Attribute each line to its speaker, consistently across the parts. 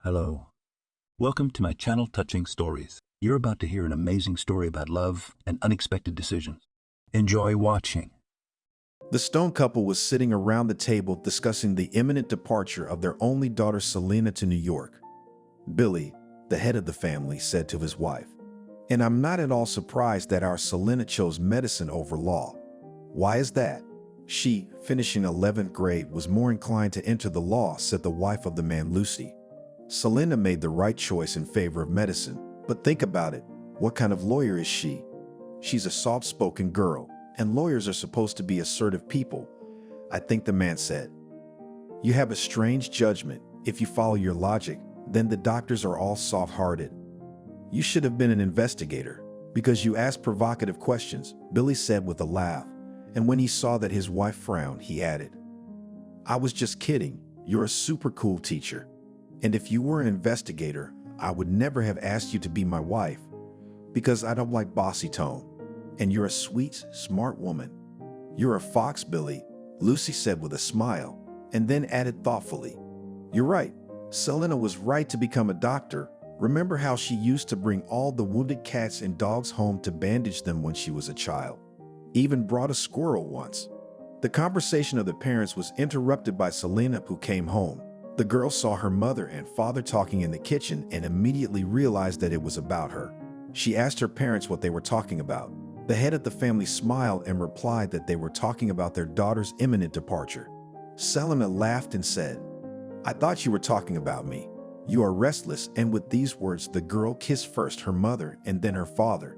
Speaker 1: Hello. Welcome to my channel Touching Stories. You're about to hear an amazing story about love and unexpected decisions. Enjoy watching.
Speaker 2: The Stone couple was sitting around the table discussing the imminent departure of their only daughter Selena to New York. Billy, the head of the family, said to his wife, "And I'm not at all surprised that our Selena chose medicine over law. Why is that?" She, finishing 11th grade, was more inclined to enter the law, said the wife of the man, Lucy. Selena made the right choice in favor of medicine, but think about it. What kind of lawyer is she? She's a soft-spoken girl, and lawyers are supposed to be assertive people, I think the man said. "You have a strange judgment. If you follow your logic, then the doctors are all soft-hearted. You should have been an investigator, because you asked provocative questions," Billy said with a laugh, and when he saw that his wife frowned, he added, "I was just kidding. You're a super cool teacher. And if you were an investigator, I would never have asked you to be my wife, because I don't like bossy tone. And you're a sweet, smart woman." "You're a fox, Billy," Lucy said with a smile, and then added thoughtfully, "You're right. Selena was right to become a doctor. Remember how she used to bring all the wounded cats and dogs home to bandage them when she was a child? Even brought a squirrel once." The conversation of the parents was interrupted by Selena, who came home. The girl saw her mother and father talking in the kitchen and immediately realized that it was about her. She asked her parents what they were talking about. The head of the family smiled and replied that they were talking about their daughter's imminent departure. Selena laughed and said, "I thought you were talking about me. You are restless," and with these words the girl kissed first her mother and then her father.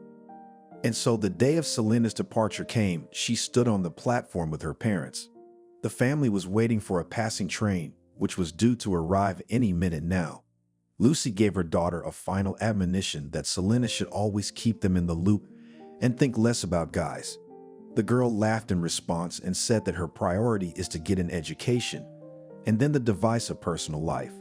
Speaker 2: And so the day of Selena's departure came. She stood on the platform with her parents. The family was waiting for a passing train, which was due to arrive any minute now. Lucy gave her daughter a final admonition that Selena should always keep them in the loop and think less about guys. The girl laughed in response and said that her priority is to get an education, and then the device of personal life.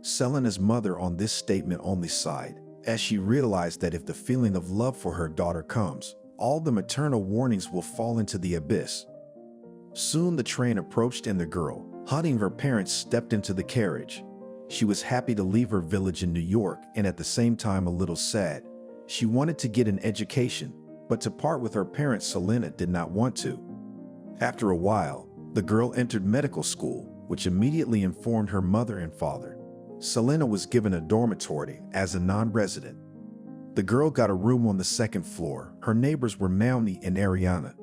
Speaker 2: Selena's mother on this statement only sighed, as she realized that if the feeling of love for her daughter comes, all the maternal warnings will fall into the abyss. Soon the train approached and the girl, hugging her parents, stepped into the carriage. She was happy to leave her village in New York and at the same time a little sad. She wanted to get an education, but to part with her parents Selena did not want to. After a while, the girl entered medical school, which immediately informed her mother and father. Selena was given a dormitory as a non-resident. The girl got a room on the second floor. Her neighbors were Melanie and Ariana.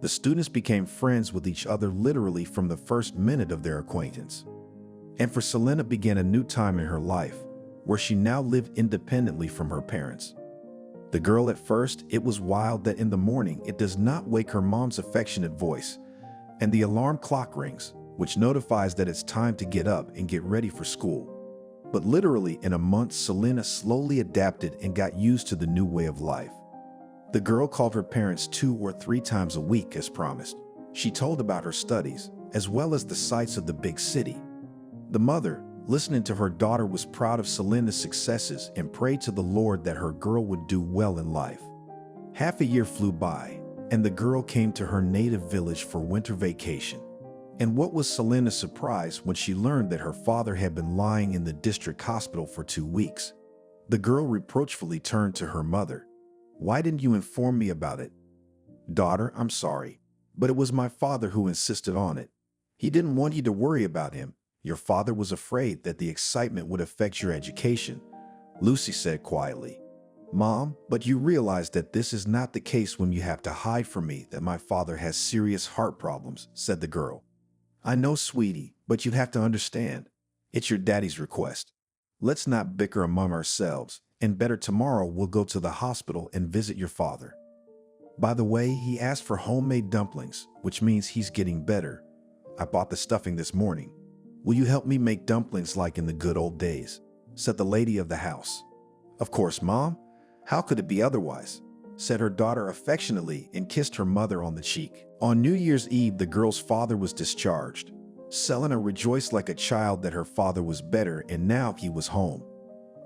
Speaker 2: The students became friends with each other literally from the first minute of their acquaintance. And for Selena began a new time in her life, where she now lived independently from her parents. The girl at first, it was wild that in the morning it does not wake her mom's affectionate voice, and the alarm clock rings, which notifies that it's time to get up and get ready for school. But literally in a month, Selena slowly adapted and got used to the new way of life. The girl called her parents 2 or 3 times a week as promised. She told about her studies, as well as the sights of the big city. The mother, listening to her daughter, was proud of Selena's successes and prayed to the Lord that her girl would do well in life. Half a year flew by, and the girl came to her native village for winter vacation. And what was Selena's surprise when she learned that her father had been lying in the district hospital for 2 weeks. The girl reproachfully turned to her mother. "Why didn't you inform me about it?" "Daughter, I'm sorry, but it was my father who insisted on it. He didn't want you to worry about him. Your father was afraid that the excitement would affect your education," Lucy said quietly. "Mom, but you realize that this is not the case when you have to hide from me that my father has serious heart problems," said the girl. "I know, sweetie, but you have to understand. It's your daddy's request. Let's not bicker among ourselves, and better tomorrow we'll go to the hospital and visit your father. By the way, he asked for homemade dumplings, which means he's getting better. I bought the stuffing this morning. Will you help me make dumplings like in the good old days?" said the lady of the house. "Of course, Mom. How could it be otherwise?" said her daughter affectionately and kissed her mother on the cheek. On New Year's Eve, the girl's father was discharged. Selena rejoiced like a child that her father was better and now he was home.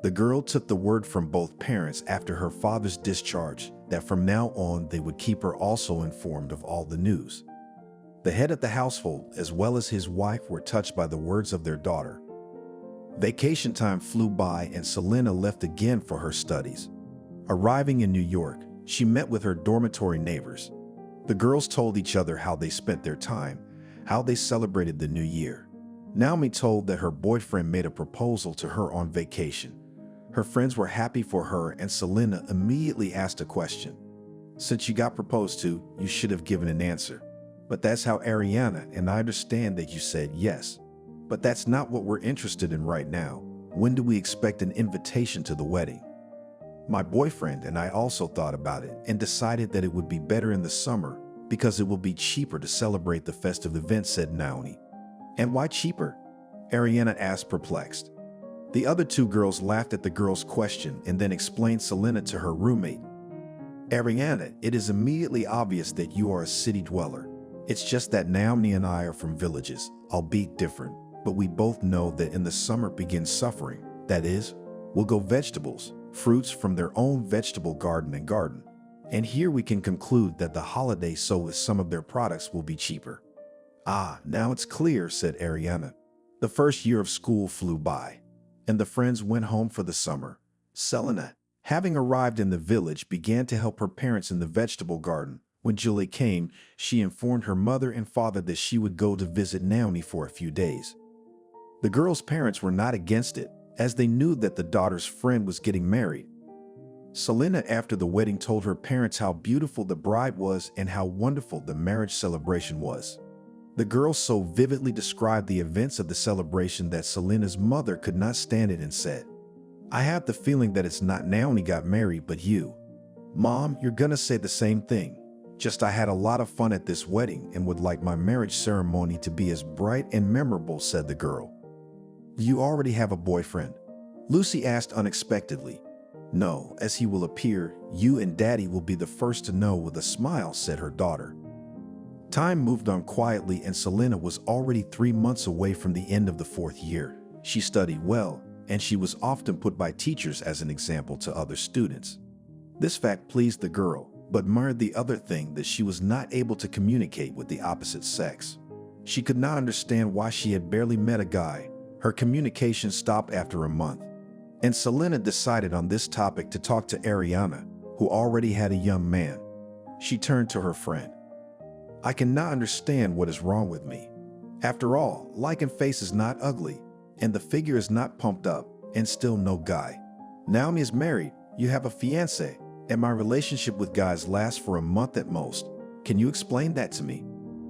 Speaker 2: The girl took the word from both parents after her father's discharge that from now on they would keep her also informed of all the news. The head of the household, as well as his wife, were touched by the words of their daughter. Vacation time flew by and Selena left again for her studies. Arriving in New York, she met with her dormitory neighbors. The girls told each other how they spent their time, how they celebrated the new year. Naomi told that her boyfriend made a proposal to her on vacation. Her friends were happy for her and Selena immediately asked a question. Since you got proposed to, you should have given an answer. But that's how Ariana, and I understand that you said yes. But that's not what we're interested in right now. When do we expect an invitation to the wedding? My boyfriend and I also thought about it and decided that it would be better in the summer because it will be cheaper to celebrate the festive event, said Naomi. And why cheaper? Ariana asked, perplexed. The other two girls laughed at the girl's question and then explained Selena to her roommate. Ariana, it is immediately obvious that you are a city dweller. It's just that Naomi and I are from villages, albeit different, but we both know that in the summer begins suffering. That is, we'll go vegetables, fruits from their own vegetable garden and garden. And here we can conclude that the holiday so with some of their products will be cheaper. Ah, now it's clear, said Ariana. The first year of school flew by, and the friends went home for the summer. Selena, having arrived in the village, began to help her parents in the vegetable garden. When Julie came, she informed her mother and father that she would go to visit Naomi for a few days. The girls' parents were not against it, as they knew that the daughter's friend was getting married. Selena, after the wedding, told her parents how beautiful the bride was and how wonderful the marriage celebration was. The girls so vividly described the events of the celebration that Selena's mother could not stand it and said, I have the feeling that it's not Naomi got married, but you. Mom, you're gonna say the same thing. Just I had a lot of fun at this wedding and would like my marriage ceremony to be as bright and memorable, said the girl. You already have a boyfriend? Lucy asked unexpectedly. No, as he will appear, you and Daddy will be the first to know, with a smile, said her daughter. Time moved on quietly and Selena was already 3 months away from the end of the 4th year. She studied well, and she was often put by teachers as an example to other students. This fact pleased the girl, but marred the other thing, that she was not able to communicate with the opposite sex. She could not understand why she had barely met a guy. Her communication stopped after a month, and Selena decided on this topic to talk to Ariana, who already had a young man. She turned to her friend. I cannot understand what is wrong with me. After all, lichen face is not ugly, and the figure is not pumped up, and still no guy. Naomi is married, you have a fiancé, and my relationship with guys lasts for a month at most. Can you explain that to me?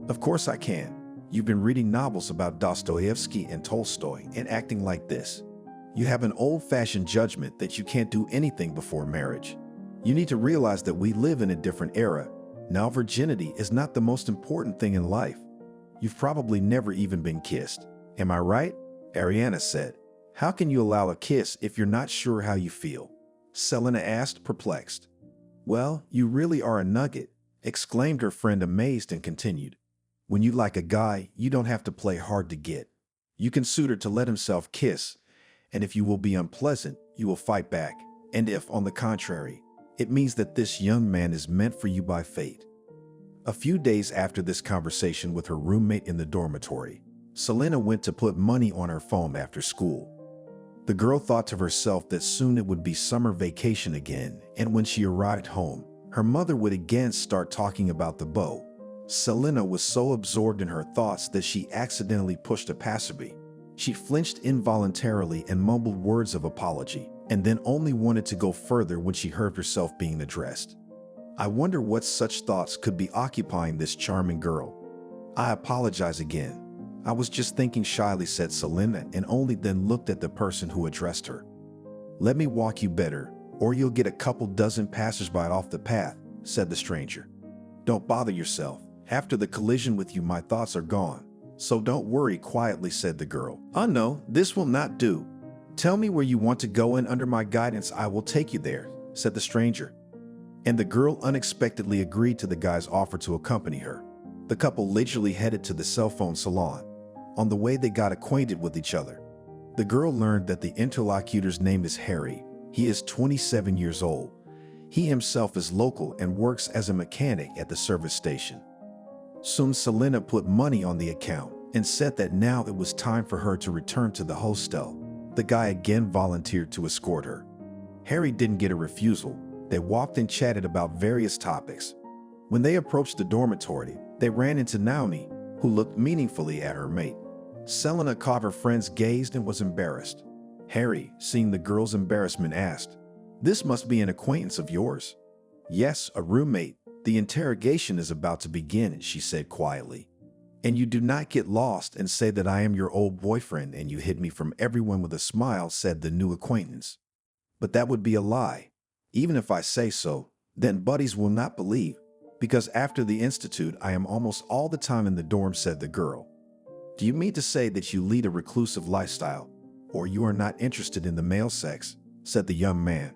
Speaker 2: Of course I can. You've been reading novels about Dostoevsky and Tolstoy and acting like this. You have an old-fashioned judgment that you can't do anything before marriage. You need to realize that we live in a different era. Now virginity is not the most important thing in life. You've probably never even been kissed. Am I right? Ariana said. How can you allow a kiss if you're not sure how you feel? Selena asked, perplexed. Well, you really are a nugget, exclaimed her friend, amazed, and continued. When you like a guy, you don't have to play hard to get. You can suit her to let himself kiss, and if you will be unpleasant, you will fight back. And if, on the contrary, it means that this young man is meant for you by fate. A few days after this conversation with her roommate in the dormitory, Selena went to put money on her phone after school. The girl thought to herself that soon it would be summer vacation again, and when she arrived home, her mother would again start talking about the beau. Selena was so absorbed in her thoughts that she accidentally pushed a passerby. She flinched involuntarily and mumbled words of apology, and then only wanted to go further when she heard herself being addressed. I wonder what such thoughts could be occupying this charming girl. I apologize again. I was just thinking shyly, said Selena, and only then looked at the person who addressed her. Let me walk you better, or you'll get a couple dozen passersby off the path, said the stranger. Don't bother yourself. After the collision with you, my thoughts are gone. So don't worry, quietly said the girl. Oh no, this will not do. Tell me where you want to go, and under my guidance I will take you there, said the stranger. And the girl unexpectedly agreed to the guy's offer to accompany her. The couple leisurely headed to the cell phone salon. On the way, they got acquainted with each other. The girl learned that the interlocutor's name is Harry. He is 27 years old. He himself is local and works as a mechanic at the service station. Soon Selena put money on the account and said that now it was time for her to return to the hostel. The guy again volunteered to escort her. Harry didn't get a refusal. They walked and chatted about various topics. When they approached the dormitory, they ran into Naomi, who looked meaningfully at her mate. Selena caught her friend's gaze and was embarrassed. Harry, seeing the girl's embarrassment, asked, "This must be an acquaintance of yours." "Yes, a roommate. The interrogation is about to begin," she said quietly. "And you do not get lost and say that I am your old boyfriend and you hid me from everyone," with a smile, said the new acquaintance. "But that would be a lie. Even if I say so, then buddies will not believe, because after the institute I am almost all the time in the dorm," said the girl. "Do you mean to say that you lead a reclusive lifestyle, or you are not interested in the male sex?" said the young man.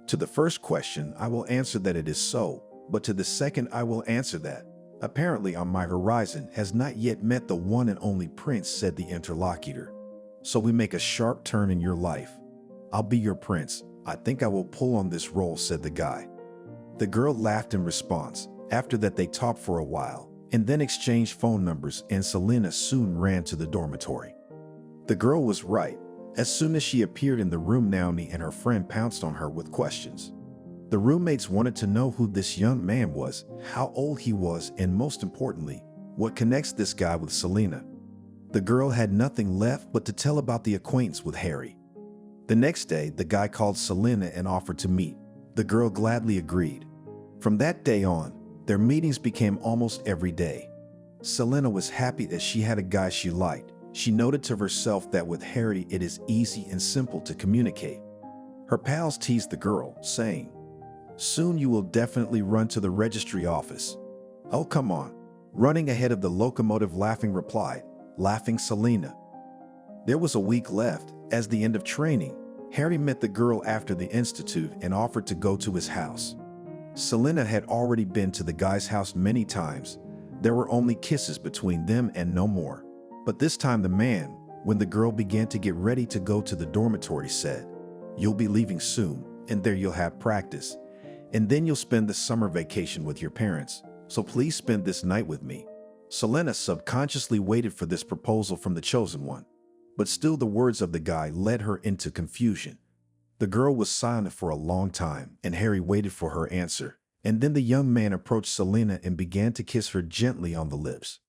Speaker 2: "To the first question, I will answer that it is so, but to the second, I will answer that apparently on my horizon has not yet met the one and only prince," said the interlocutor. "So we make a sharp turn in your life. I'll be your prince. I think I will pull on this role," said the guy. The girl laughed in response. After that, they talked for a while and then exchanged phone numbers, and Selena soon ran to the dormitory. The girl was right. As soon as she appeared in the room, Naomi and her friend pounced on her with questions. The roommates wanted to know who this young man was, how old he was, and most importantly, what connects this guy with Selena. The girl had nothing left but to tell about the acquaintance with Harry. The next day, the guy called Selena and offered to meet. The girl gladly agreed. From that day on, their meetings became almost every day. Selena was happy that she had a guy she liked. She noted to herself that with Harry it is easy and simple to communicate. Her pals teased the girl, saying, "Soon you will definitely run to the registry office." "Oh, come on." Running ahead of the locomotive, laughing replied, laughing Selena. There was a week left. As the end of training, Harry met the girl after the institute and offered to go to his house. Selena had already been to the guy's house many times. There were only kisses between them and no more. But this time the man, when the girl began to get ready to go to the dormitory, said, "You'll be leaving soon, and there you'll have practice. And then you'll spend the summer vacation with your parents. So please spend this night with me." Selena subconsciously waited for this proposal from the chosen one. But still the words of the guy led her into confusion. The girl was silent for a long time, and Harry waited for her answer. And then the young man approached Selena and began to kiss her gently on the lips,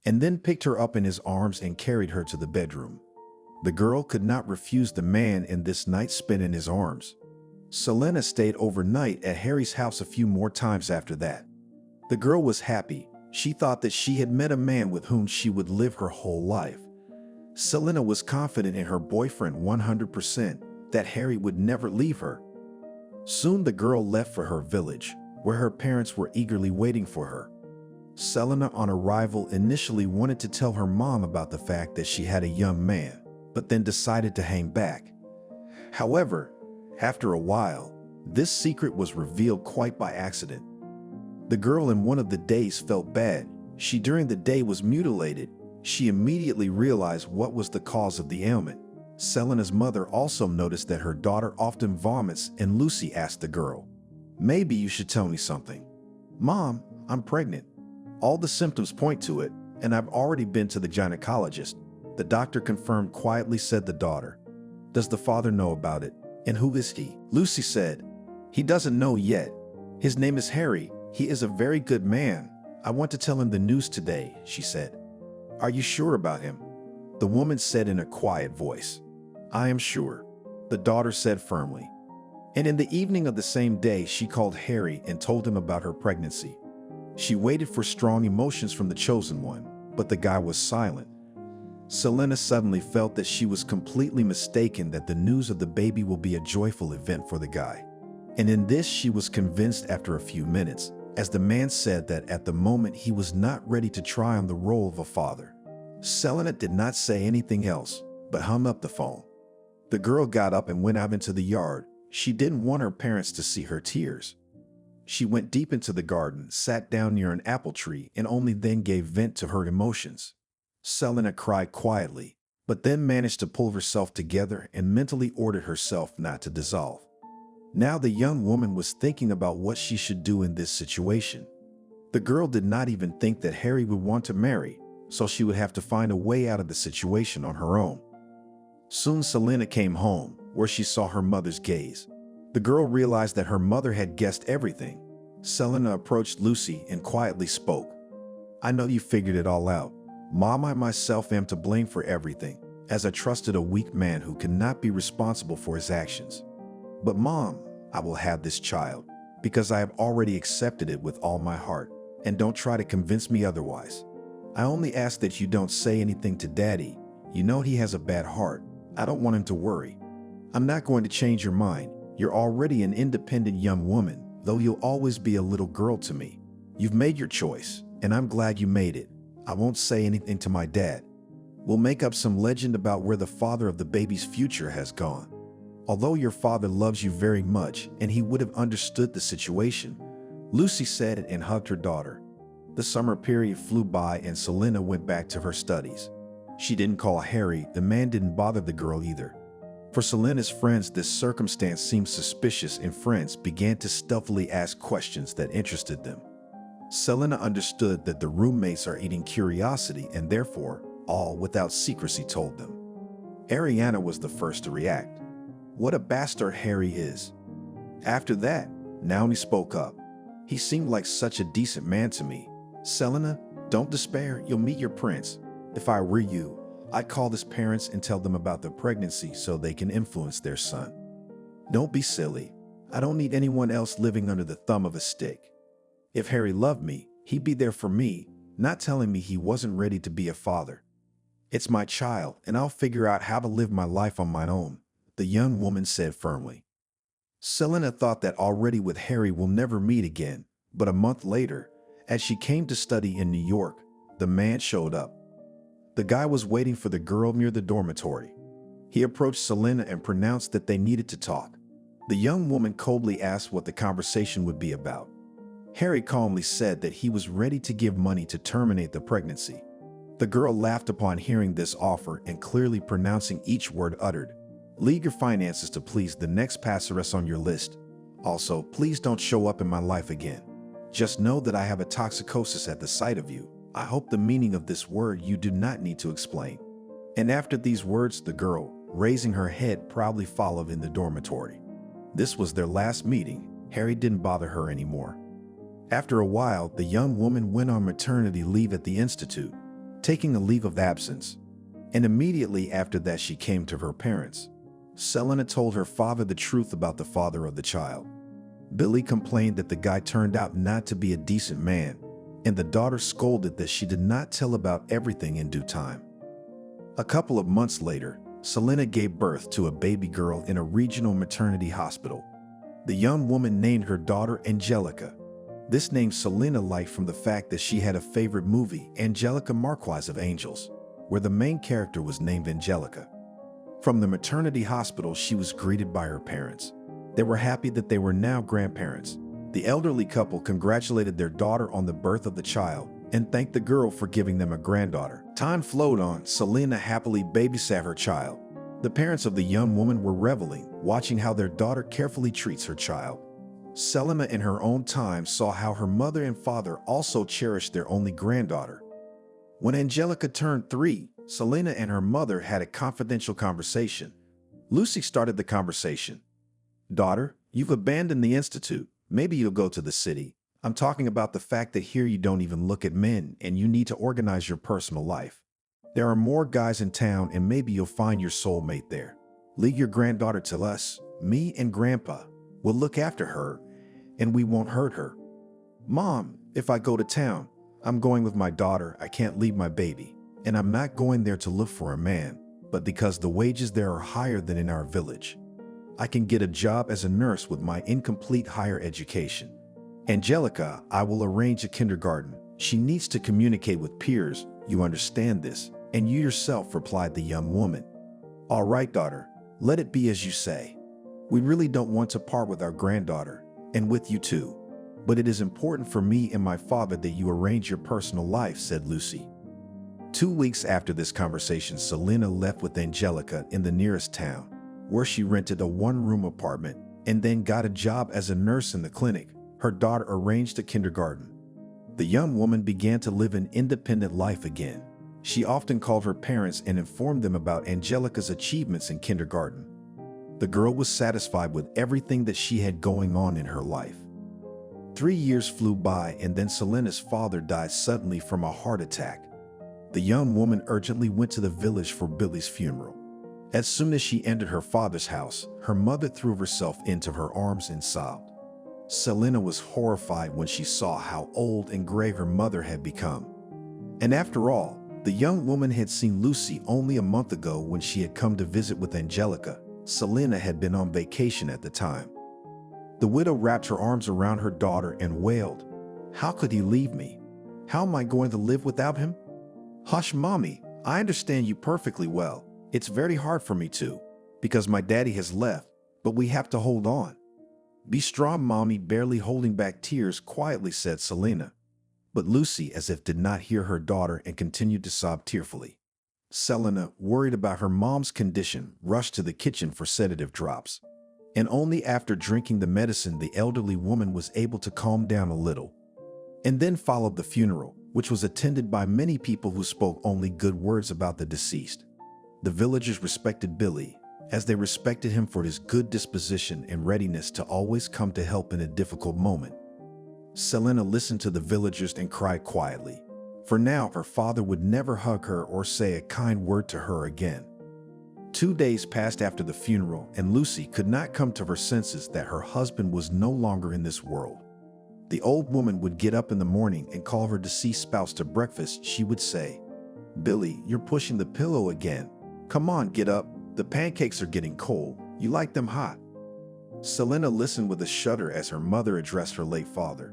Speaker 2: and then picked her up in his arms and carried her to the bedroom. The girl could not refuse the man, and this night spent in his arms. Selena stayed overnight at Harry's house a few more times after that. The girl was happy. She thought that she had met a man with whom she would live her whole life. Selena was confident in her boyfriend 100%, that Harry would never leave her. Soon the girl left for her village, where her parents were eagerly waiting for her. Selena, on arrival, initially wanted to tell her mom about the fact that she had a young man, but then decided to hang back. However, after a while, this secret was revealed quite by accident. The girl in one of the days felt bad. She during the day was mutilated. She immediately realized what was the cause of the ailment. Selena's mother also noticed that her daughter often vomits, and Lucy asked the girl, "Maybe you should tell me something." "Mom, I'm pregnant. All the symptoms point to it, and I've already been to the gynecologist." The doctor confirmed quietly, said the daughter. "Does the father know about it? And who is he?" Lucy said, "He doesn't know yet. His name is Harry. He is a very good man. I want to tell him the news today," she said. "Are you sure about him?" The woman said in a quiet voice. "I am sure," the daughter said firmly. And in the evening of the same day, she called Harry and told him about her pregnancy. She waited for strong emotions from the chosen one, but the guy was silent. Selena suddenly felt that she was completely mistaken, that the news of the baby will be a joyful event for the guy. And in this she was convinced after a few minutes, as the man said that at the moment he was not ready to try on the role of a father. Selena did not say anything else, but hung up the phone. The girl got up and went out into the yard. She didn't want her parents to see her tears. She went deep into the garden, sat down near an apple tree, and only then gave vent to her emotions. Selena cried quietly, but then managed to pull herself together and mentally ordered herself not to dissolve. Now the young woman was thinking about what she should do in this situation. The girl did not even think that Harry would want to marry, so she would have to find a way out of the situation on her own. Soon Selena came home, where she saw her mother's gaze. The girl realized that her mother had guessed everything. Selena approached Lucy and quietly spoke. "I know you figured it all out. Mom, I myself am to blame for everything, as I trusted a weak man who cannot be responsible for his actions. But Mom, I will have this child, because I have already accepted it with all my heart, and don't try to convince me otherwise. I only ask that you don't say anything to Daddy. You know he has a bad heart. I don't want him to worry. I'm not going to change your mind. You're already an independent young woman, though you'll always be a little girl to me. You've made your choice, and I'm glad you made it. I won't say anything to my dad. We'll make up some legend about where the father of the baby's future has gone. Although your father loves you very much, and he would have understood the situation," Lucy said and hugged her daughter. The summer period flew by and Selena went back to her studies. She didn't call Harry. The man didn't bother the girl either. For Selena's friends, this circumstance seemed suspicious, and friends began to stealthily ask questions that interested them. Selena understood that the roommates are eating curiosity and therefore, all without secrecy told them. Ariana was the first to react. "What a bastard Harry is." After that, Naomi spoke up. "He seemed like such a decent man to me. Selena, don't despair, you'll meet your prince. If I were you, I'd call his parents and tell them about the pregnancy so they can influence their son. Don't be silly. I don't need anyone else living under the thumb of a stick. If Harry loved me, he'd be there for me, not telling me he wasn't ready to be a father. It's my child, and I'll figure out how to live my life on my own," the young woman said firmly. Selena thought that already with Harry we'll never meet again, but a month later, as she came to study in New York, the man showed up. The guy was waiting for the girl near the dormitory. He approached Selena and pronounced that they needed to talk. The young woman coldly asked what the conversation would be about. Harry calmly said that he was ready to give money to terminate the pregnancy. The girl laughed upon hearing this offer and clearly pronouncing each word uttered. "Leave your finances to please the next passeress on your list. Also, please don't show up in my life again. Just know that I have a toxicosis at the sight of you. I hope the meaning of this word you do not need to explain." And after these words, the girl, raising her head, proudly followed in the dormitory. This was their last meeting. Harry didn't bother her anymore. After a while, the young woman went on maternity leave at the institute, taking a leave of absence. And immediately after that, she came to her parents. Selena told her father the truth about the father of the child. Billy complained that the guy turned out not to be a decent man, and the daughter scolded that she did not tell about everything in due time. A couple of months later, Selena gave birth to a baby girl in a regional maternity hospital. The young woman named her daughter Angelica. This name Selena liked from the fact that she had a favorite movie, Angelica Marquise of Angels, where the main character was named Angelica. From the maternity hospital, she was greeted by her parents. They were happy that they were now grandparents. The elderly couple congratulated their daughter on the birth of the child and thanked the girl for giving them a granddaughter. Time flowed on. Selena happily babysat her child. The parents of the young woman were reveling, watching how their daughter carefully treats her child. Selena in her own time saw how her mother and father also cherished their only granddaughter. When Angelica turned 3, Selena and her mother had a confidential conversation. Lucy started the conversation. "Daughter, you've abandoned the institute. Maybe you'll go to the city. I'm talking about the fact that here you don't even look at men and you need to organize your personal life. There are more guys in town and maybe you'll find your soulmate there. Leave your granddaughter to us. Me and Grandpa will look after her and we won't hurt her. Mom, if I go to town, I'm going with my daughter. I can't leave my baby. And I'm not going there to look for a man, but because the wages there are higher than in our village. I can get a job as a nurse with my incomplete higher education. Angelica, I will arrange a kindergarten. She needs to communicate with peers. You understand this? And you yourself," replied the young woman. "All right, daughter, let it be as you say. We really don't want to part with our granddaughter, and with you too. But it is important for me and my father that you arrange your personal life," said Lucy. 2 weeks after this conversation, Selena left with Angelica in the nearest town, where she rented a one-room apartment and then got a job as a nurse in the clinic. Her daughter arranged a kindergarten. The young woman began to live an independent life again. She often called her parents and informed them about Angelica's achievements in kindergarten. The girl was satisfied with everything that she had going on in her life. 3 years flew by, and then Selena's father died suddenly from a heart attack. The young woman urgently went to the village for Billy's funeral. As soon as she entered her father's house, her mother threw herself into her arms and sobbed. Selena was horrified when she saw how old and gray her mother had become. And after all, the young woman had seen Lucy only a month ago when she had come to visit with Angelica. Selena had been on vacation at the time. The widow wrapped her arms around her daughter and wailed, "How could he leave me? How am I going to live without him?" "Hush, Mommy. I understand you perfectly well. It's very hard for me too, because my daddy has left, but we have to hold on." "Be strong, Mommy," barely holding back tears, quietly said Selena. But Lucy, as if did not hear her daughter and continued to sob tearfully. Selena, worried about her mom's condition, rushed to the kitchen for sedative drops. And only after drinking the medicine the elderly woman was able to calm down a little. And then followed the funeral, which was attended by many people who spoke only good words about the deceased. The villagers respected Billy, as they respected him for his good disposition and readiness to always come to help in a difficult moment. Selena listened to the villagers and cried quietly, for now her father would never hug her or say a kind word to her again. 2 days passed after the funeral, and Lucy could not come to her senses that her husband was no longer in this world. The old woman would get up in the morning and call her deceased spouse to breakfast. She would say, "Billy, you're pushing the pillow again. Come on, get up. The pancakes are getting cold. You like them hot." Selena listened with a shudder as her mother addressed her late father.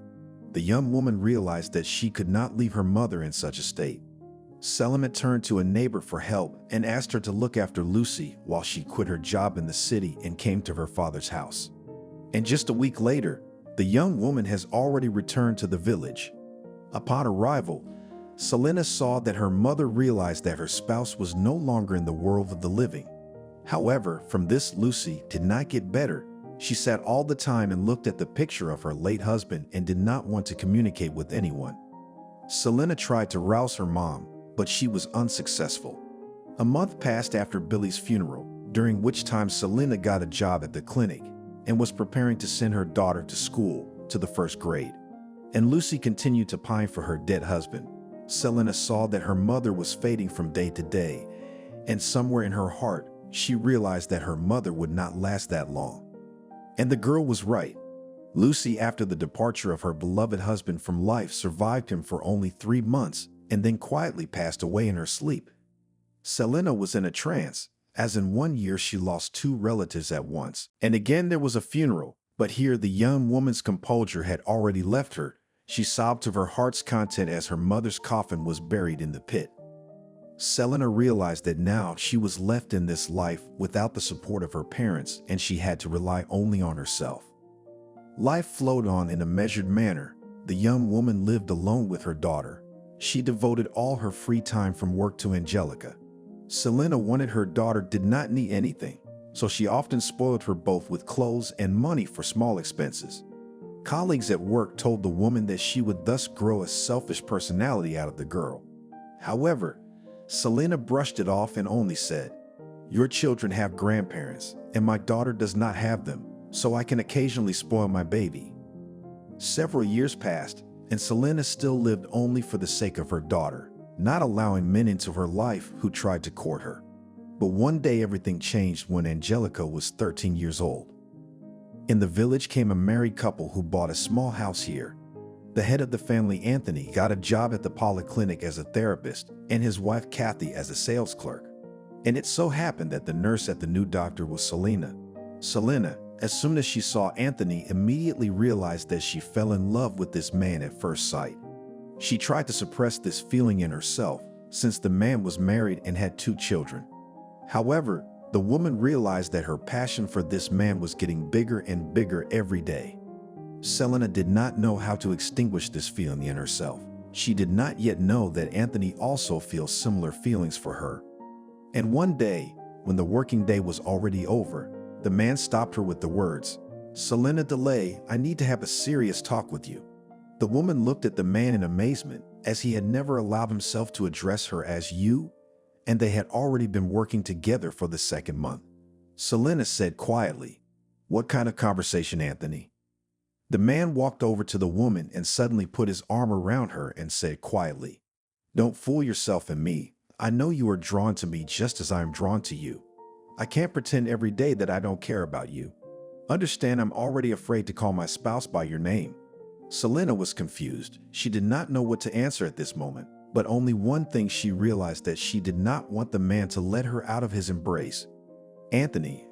Speaker 2: The young woman realized that she could not leave her mother in such a state. Selena turned to a neighbor for help and asked her to look after Lucy while she quit her job in the city and came to her father's house. And just a week later, the young woman has already returned to the village. Upon arrival, Selena saw that her mother realized that her spouse was no longer in the world of the living. However, from this, Lucy did not get better. She sat all the time and looked at the picture of her late husband and did not want to communicate with anyone. Selena tried to rouse her mom, but she was unsuccessful. A month passed after Billy's funeral, during which time Selena got a job at the clinic and was preparing to send her daughter to school, to the 1st grade. And Lucy continued to pine for her dead husband. Selena saw that her mother was fading from day to day, and somewhere in her heart, she realized that her mother would not last that long. And the girl was right. Lucy, after the departure of her beloved husband from life, survived him for only 3 months and then quietly passed away in her sleep. Selena was in a trance, as in 1 year she lost 2 relatives at once. And again there was a funeral, but here the young woman's composure had already left her. She sobbed to her heart's content as her mother's coffin was buried in the pit. Selena realized that now she was left in this life without the support of her parents, and she had to rely only on herself. Life flowed on in a measured manner. The young woman lived alone with her daughter. She devoted all her free time from work to Angelica. Selena wanted her daughter did not need anything, so she often spoiled her both with clothes and money for small expenses. Colleagues at work told the woman that she would thus grow a selfish personality out of the girl. However, Selena brushed it off and only said, "Your children have grandparents, and my daughter does not have them, so I can occasionally spoil my baby." Several years passed, and Selena still lived only for the sake of her daughter, not allowing men into her life who tried to court her. But one day everything changed when Angelica was 13 years old. In the village came a married couple who bought a small house here. The head of the family, Anthony, got a job at the polyclinic as a therapist, and his wife, Kathy, as a sales clerk. And it so happened that the nurse at the new doctor was Selena. Selena, as soon as she saw Anthony, immediately realized that she fell in love with this man at first sight. She tried to suppress this feeling in herself, since the man was married and had 2 children. However, the woman realized that her passion for this man was getting bigger and bigger every day. Selena did not know how to extinguish this feeling in herself. She did not yet know that Anthony also feels similar feelings for her. And one day, when the working day was already over, the man stopped her with the words, "Selena, delay, I need to have a serious talk with you." The woman looked at the man in amazement, as he had never allowed himself to address her as you, and they had already been working together for the second month. Selena said quietly, "What kind of conversation, Anthony?" The man walked over to the woman and suddenly put his arm around her and said quietly, "Don't fool yourself and me. I know you are drawn to me just as I am drawn to you. I can't pretend every day that I don't care about you. Understand, I'm already afraid to call my spouse by your name." Selena was confused. She did not know what to answer at this moment, but only one thing she realized, that she did not want the man to let her out of his embrace. Anthony,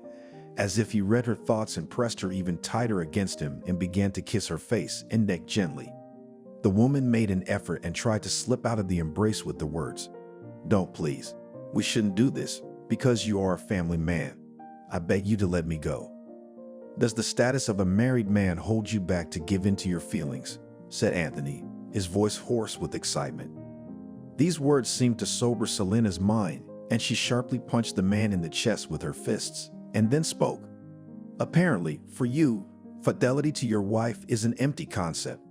Speaker 2: as if he read her thoughts, and pressed her even tighter against him and began to kiss her face and neck gently. The woman made an effort and tried to slip out of the embrace with the words, "Don't, please. We shouldn't do this because you are a family man. I beg you to let me go." "Does the status of a married man hold you back to give in to your feelings?" said Anthony, his voice hoarse with excitement. These words seemed to sober Selena's mind, and she sharply punched the man in the chest with her fists, and then spoke. "Apparently, for you, fidelity to your wife is an empty concept.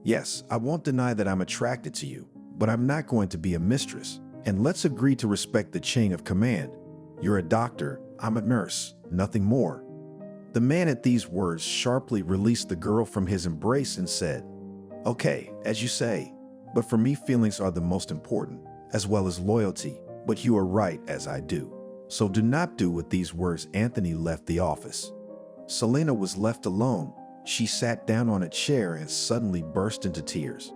Speaker 2: Yes, I won't deny that I'm attracted to you, but I'm not going to be a mistress, and let's agree to respect the chain of command. You're a doctor, I'm a nurse, nothing more." The man at these words sharply released the girl from his embrace and said, "Okay, as you say, but for me feelings are the most important, as well as loyalty, but you are right as I do. So do not do." With these words, Anthony left the office. Selena was left alone. She sat down on a chair and suddenly burst into tears.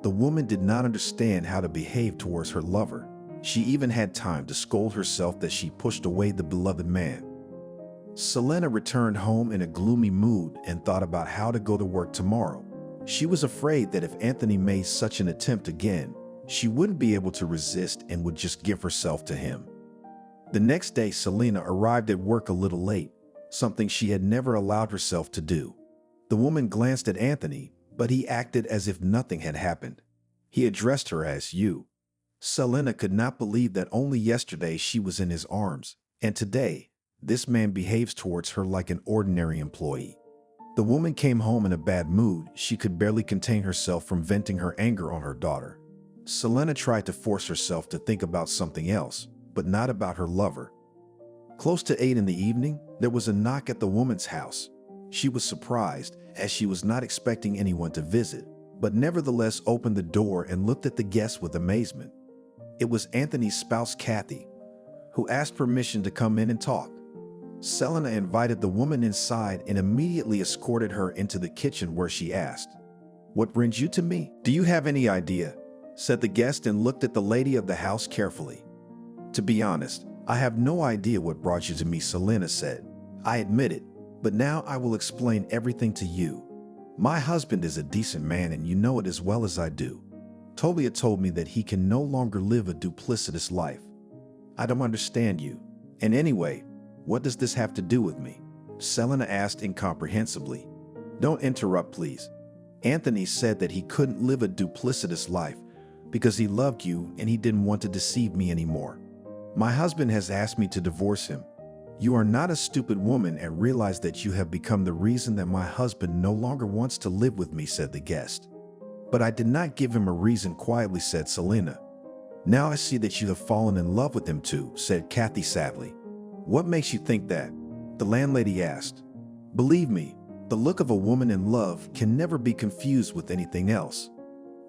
Speaker 2: The woman did not understand how to behave towards her lover. She even had time to scold herself that she pushed away the beloved man. Selena returned home in a gloomy mood and thought about how to go to work tomorrow. She was afraid that if Anthony made such an attempt again, she wouldn't be able to resist and would just give herself to him. The next day, Selena arrived at work a little late, something she had never allowed herself to do. The woman glanced at Anthony, but he acted as if nothing had happened. He addressed her as "you." Selena could not believe that only yesterday she was in his arms, and today, this man behaves towards her like an ordinary employee. The woman came home in a bad mood. She could barely contain herself from venting her anger on her daughter. Selena tried to force herself to think about something else, but not about her lover. Close to 8 in the evening, there was a knock at the woman's house. She was surprised, as she was not expecting anyone to visit, but nevertheless opened the door and looked at the guest with amazement. It was Anthony's spouse, Kathy, who asked permission to come in and talk. Selena invited the woman inside and immediately escorted her into the kitchen, where she asked, "What brings you to me?" "Do you have any idea?" said the guest, and looked at the lady of the house carefully. "To be honest, I have no idea what brought you to me," Selena said. "I admit it, but now I will explain everything to you. My husband is a decent man, and you know it as well as I do. Tolia told me that he can no longer live a duplicitous life. I don't understand you. And anyway, what does this have to do with me?" Selena asked incomprehensibly. "Don't interrupt, please. Anthony said that he couldn't live a duplicitous life because he loved you and he didn't want to deceive me anymore. My husband has asked me to divorce him. You are not a stupid woman and realize that you have become the reason that my husband no longer wants to live with me," said the guest. "But I did not give him a reason," quietly said Selena. "Now I see that you have fallen in love with him too," said Kathy sadly. "What makes you think that?" the landlady asked. "Believe me, the look of a woman in love can never be confused with anything else.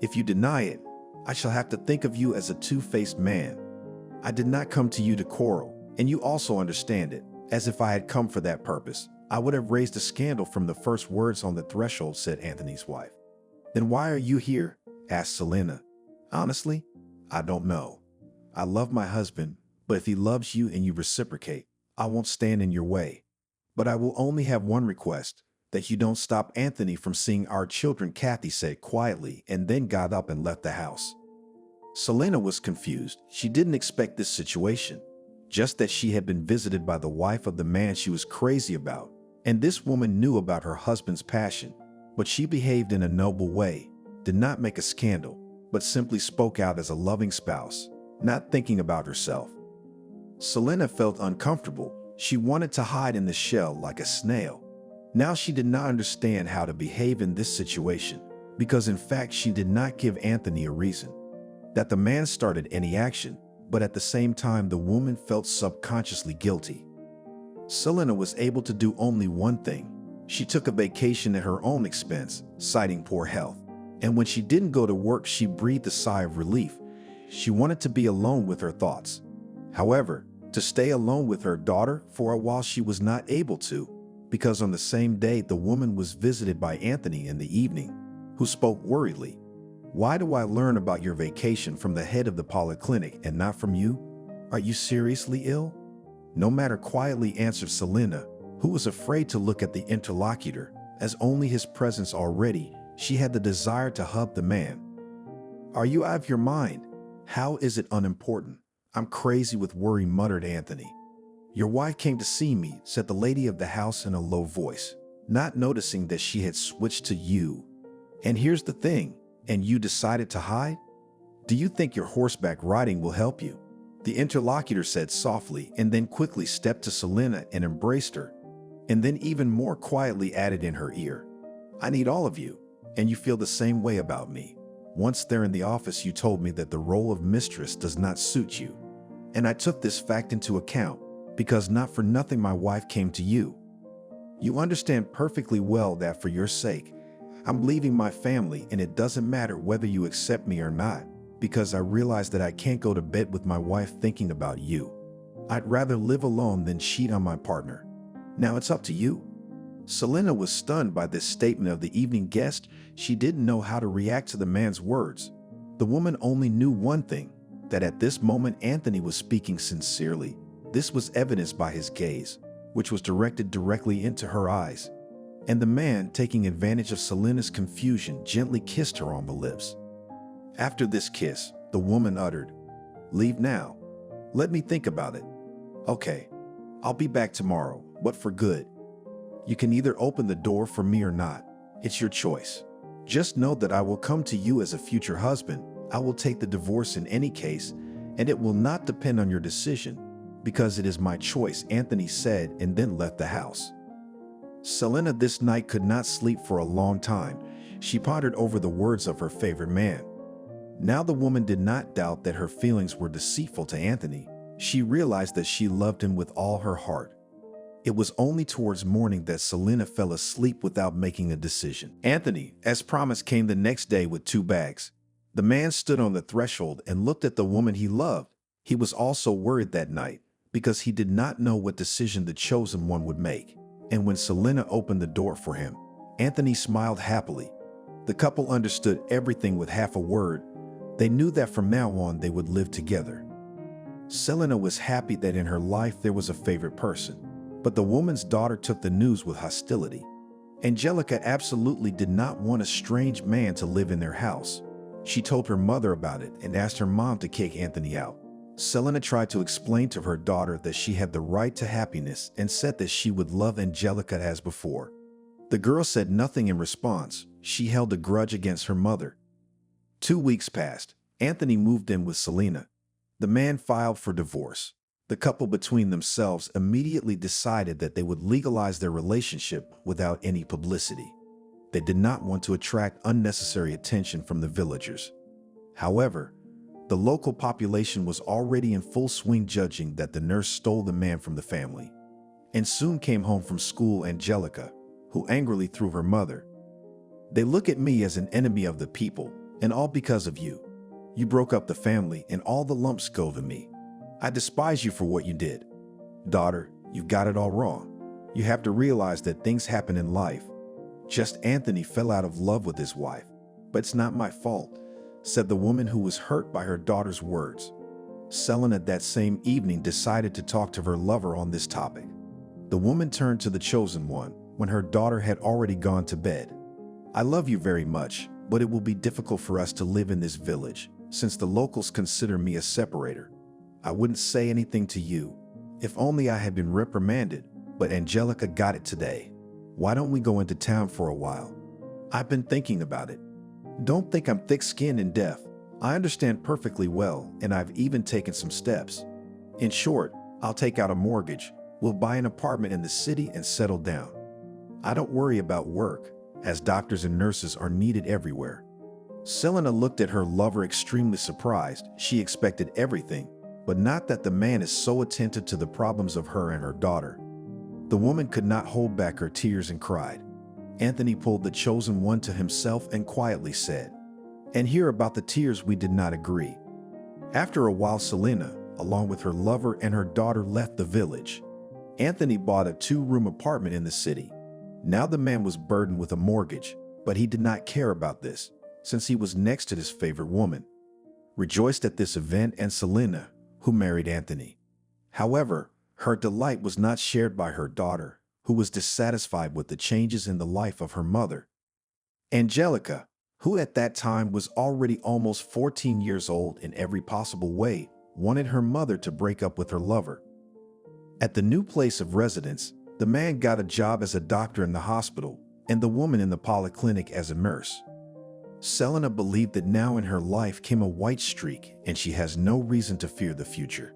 Speaker 2: If you deny it, I shall have to think of you as a two-faced man. I did not come to you to quarrel, and you also understand it, as if I had come for that purpose, I would have raised a scandal from the first words on the threshold," said Anthony's wife. "Then why are you here?" asked Selena. "Honestly, I don't know. I love my husband, but if he loves you and you reciprocate, I won't stand in your way. But I will only have one request, that you don't stop Anthony from seeing our children," Kathy said quietly, and then got up and left the house. Selena was confused. She didn't expect this situation, just that she had been visited by the wife of the man she was crazy about, and this woman knew about her husband's passion, but she behaved in a noble way, did not make a scandal, but simply spoke out as a loving spouse, not thinking about herself. Selena felt uncomfortable. She wanted to hide in the shell like a snail. Now she did not understand how to behave in this situation, because in fact she did not give Anthony a reason. that the man started any action, but at the same time the woman felt subconsciously guilty. Selena was able to do only one thing. She took a vacation at her own expense, citing poor health. And when she didn't go to work, she breathed a sigh of relief. She wanted to be alone with her thoughts. However, to stay alone with her daughter for a while she was not able to, because on the same day the woman was visited by Anthony in the evening, who spoke worriedly. "Why do I learn about your vacation from the head of the polyclinic and not from you? Are you seriously ill?" "No matter," quietly answered Selena, who was afraid to look at the interlocutor, as only his presence already, she had the desire to hug the man. "Are you out of your mind? How is it unimportant? I'm crazy with worry," muttered Anthony. "Your wife came to see me," said the lady of the house in a low voice, not noticing that she had switched to you. "And here's the thing, and you decided to hide? Do you think your horseback riding will help you?" The interlocutor said softly and then quickly stepped to Selena and embraced her, and then even more quietly added in her ear, "I need all of you, and you feel the same way about me. Once there in the office you told me that the role of mistress does not suit you, and I took this fact into account, because not for nothing my wife came to you. You understand perfectly well that for your sake, I'm leaving my family, and it doesn't matter whether you accept me or not, because I realize that I can't go to bed with my wife thinking about you. I'd rather live alone than cheat on my partner. Now it's up to you." Selena was stunned by this statement of the evening guest. She didn't know how to react to the man's words. The woman only knew one thing, that at this moment Anthony was speaking sincerely. This was evidenced by his gaze, which was directed directly into her eyes. And the man, taking advantage of Selena's confusion, gently kissed her on the lips. After this kiss, the woman uttered, "Leave now. Let me think about it. Okay, I'll be back tomorrow, but for good. You can either open the door for me or not. It's your choice. Just know that I will come to you as a future husband. I will take the divorce in any case, and it will not depend on your decision, because it is my choice," Anthony said, and then left the house. Selena this night could not sleep for a long time. She pondered over the words of her favorite man. Now the woman did not doubt that her feelings were deceitful to Anthony. She realized that she loved him with all her heart. It was only towards morning that Selena fell asleep without making a decision. Anthony, as promised, came the next day with 2 bags. The man stood on the threshold and looked at the woman he loved. He was also worried that night, because he did not know what decision the chosen one would make. And when Selena opened the door for him, Anthony smiled happily. The couple understood everything with half a word. They knew that from now on they would live together. Selena was happy that in her life there was a favorite person, but the woman's daughter took the news with hostility. Angelica absolutely did not want a strange man to live in their house. She told her mother about it and asked her mom to kick Anthony out. Selena tried to explain to her daughter that she had the right to happiness and said that she would love Angelica as before. The girl said nothing in response. She held a grudge against her mother. 2 weeks passed. Anthony moved in with Selena. The man filed for divorce. The couple between themselves immediately decided that they would legalize their relationship without any publicity. They did not want to attract unnecessary attention from the villagers. However, the local population was already in full swing judging that the nurse stole the man from the family, and soon came home from school Angelica, who angrily threw her mother. "They look at me as an enemy of the people, and all because of you. You broke up the family and all the lumps go to me. I despise you for what you did. Daughter, you've got it all wrong. You have to realize that things happen in life. Just Anthony fell out of love with his wife, but it's not my fault," said the woman who was hurt by her daughter's words. Selena that same evening decided to talk to her lover on this topic. The woman turned to the chosen one when her daughter had already gone to bed. "I love you very much, but it will be difficult for us to live in this village, since the locals consider me a separator. I wouldn't say anything to you. If only I had been reprimanded, but Angelica got it today. Why don't we go into town for a while? I've been thinking about it. Don't think I'm thick-skinned and deaf. I understand perfectly well, and I've even taken some steps. In short, I'll take out a mortgage. We'll buy an apartment in the city and settle down. I don't worry about work, as doctors and nurses are needed everywhere." Selena looked at her lover extremely surprised. She expected everything, but not that the man is so attentive to the problems of her and her daughter. The woman could not hold back her tears and cried. Anthony pulled the chosen one to himself and quietly said, "And here about the tears we did not agree." After a while, Selena, along with her lover and her daughter, left the village. Anthony bought a 2-room apartment in the city. Now the man was burdened with a mortgage, but he did not care about this, since he was next to his favorite woman. Rejoiced at this event and Selena, who married Anthony. However, her delight was not shared by her daughter, who was dissatisfied with the changes in the life of her mother. Angelica, who at that time was already almost 14 years old in every possible way, wanted her mother to break up with her lover. At the new place of residence, the man got a job as a doctor in the hospital and the woman in the polyclinic as a nurse. Selena believed that now in her life came a white streak and she has no reason to fear the future.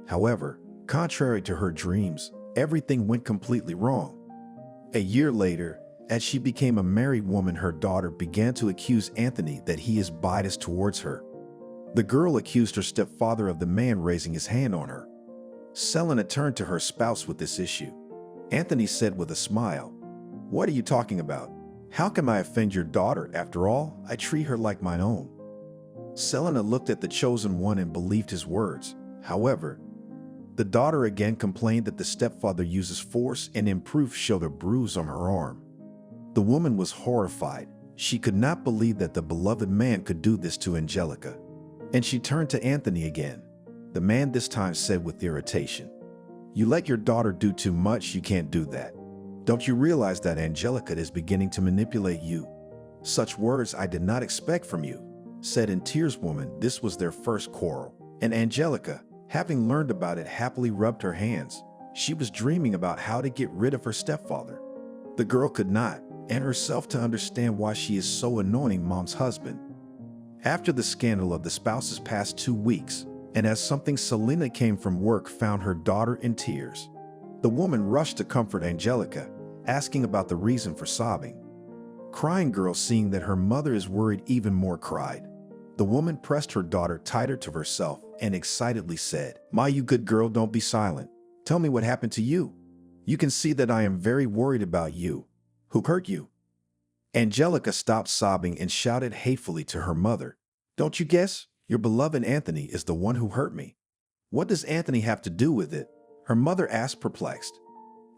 Speaker 2: However, contrary to her dreams, everything went completely wrong. A year later, as she became a married woman, her daughter began to accuse Anthony that he is biased towards her. The girl accused her stepfather of the man raising his hand on her. Selena turned to her spouse with this issue. Anthony said with a smile, "What are you talking about? How can I offend your daughter? After all, I treat her like mine own." Selena looked at the chosen one and believed his words. However, the daughter again complained that the stepfather uses force and in proof showed a bruise on her arm. The woman was horrified. She could not believe that the beloved man could do this to Angelica. And she turned to Anthony again. The man this time said with irritation, "You let your daughter do too much. You can't do that. Don't you realize that Angelica is beginning to manipulate you?" "Such words I did not expect from you," said in tears woman. This was their first quarrel, and Angelica, having learned about it, happily rubbed her hands. She was dreaming about how to get rid of her stepfather. The girl could not, and herself to understand why she is so annoying mom's husband. After the scandal of the spouses passed 2 weeks, and as something Selena came from work found her daughter in tears. The woman rushed to comfort Angelica, asking about the reason for sobbing. Crying girl, seeing that her mother is worried, even more cried. The woman pressed her daughter tighter to herself and excitedly said, "My, you good girl, don't be silent. Tell me what happened to you. You can see that I am very worried about you. Who hurt you?" Angelica stopped sobbing and shouted hatefully to her mother, "Don't you guess? Your beloved Anthony is the one who hurt me." "What does Anthony have to do with it?" her mother asked, perplexed.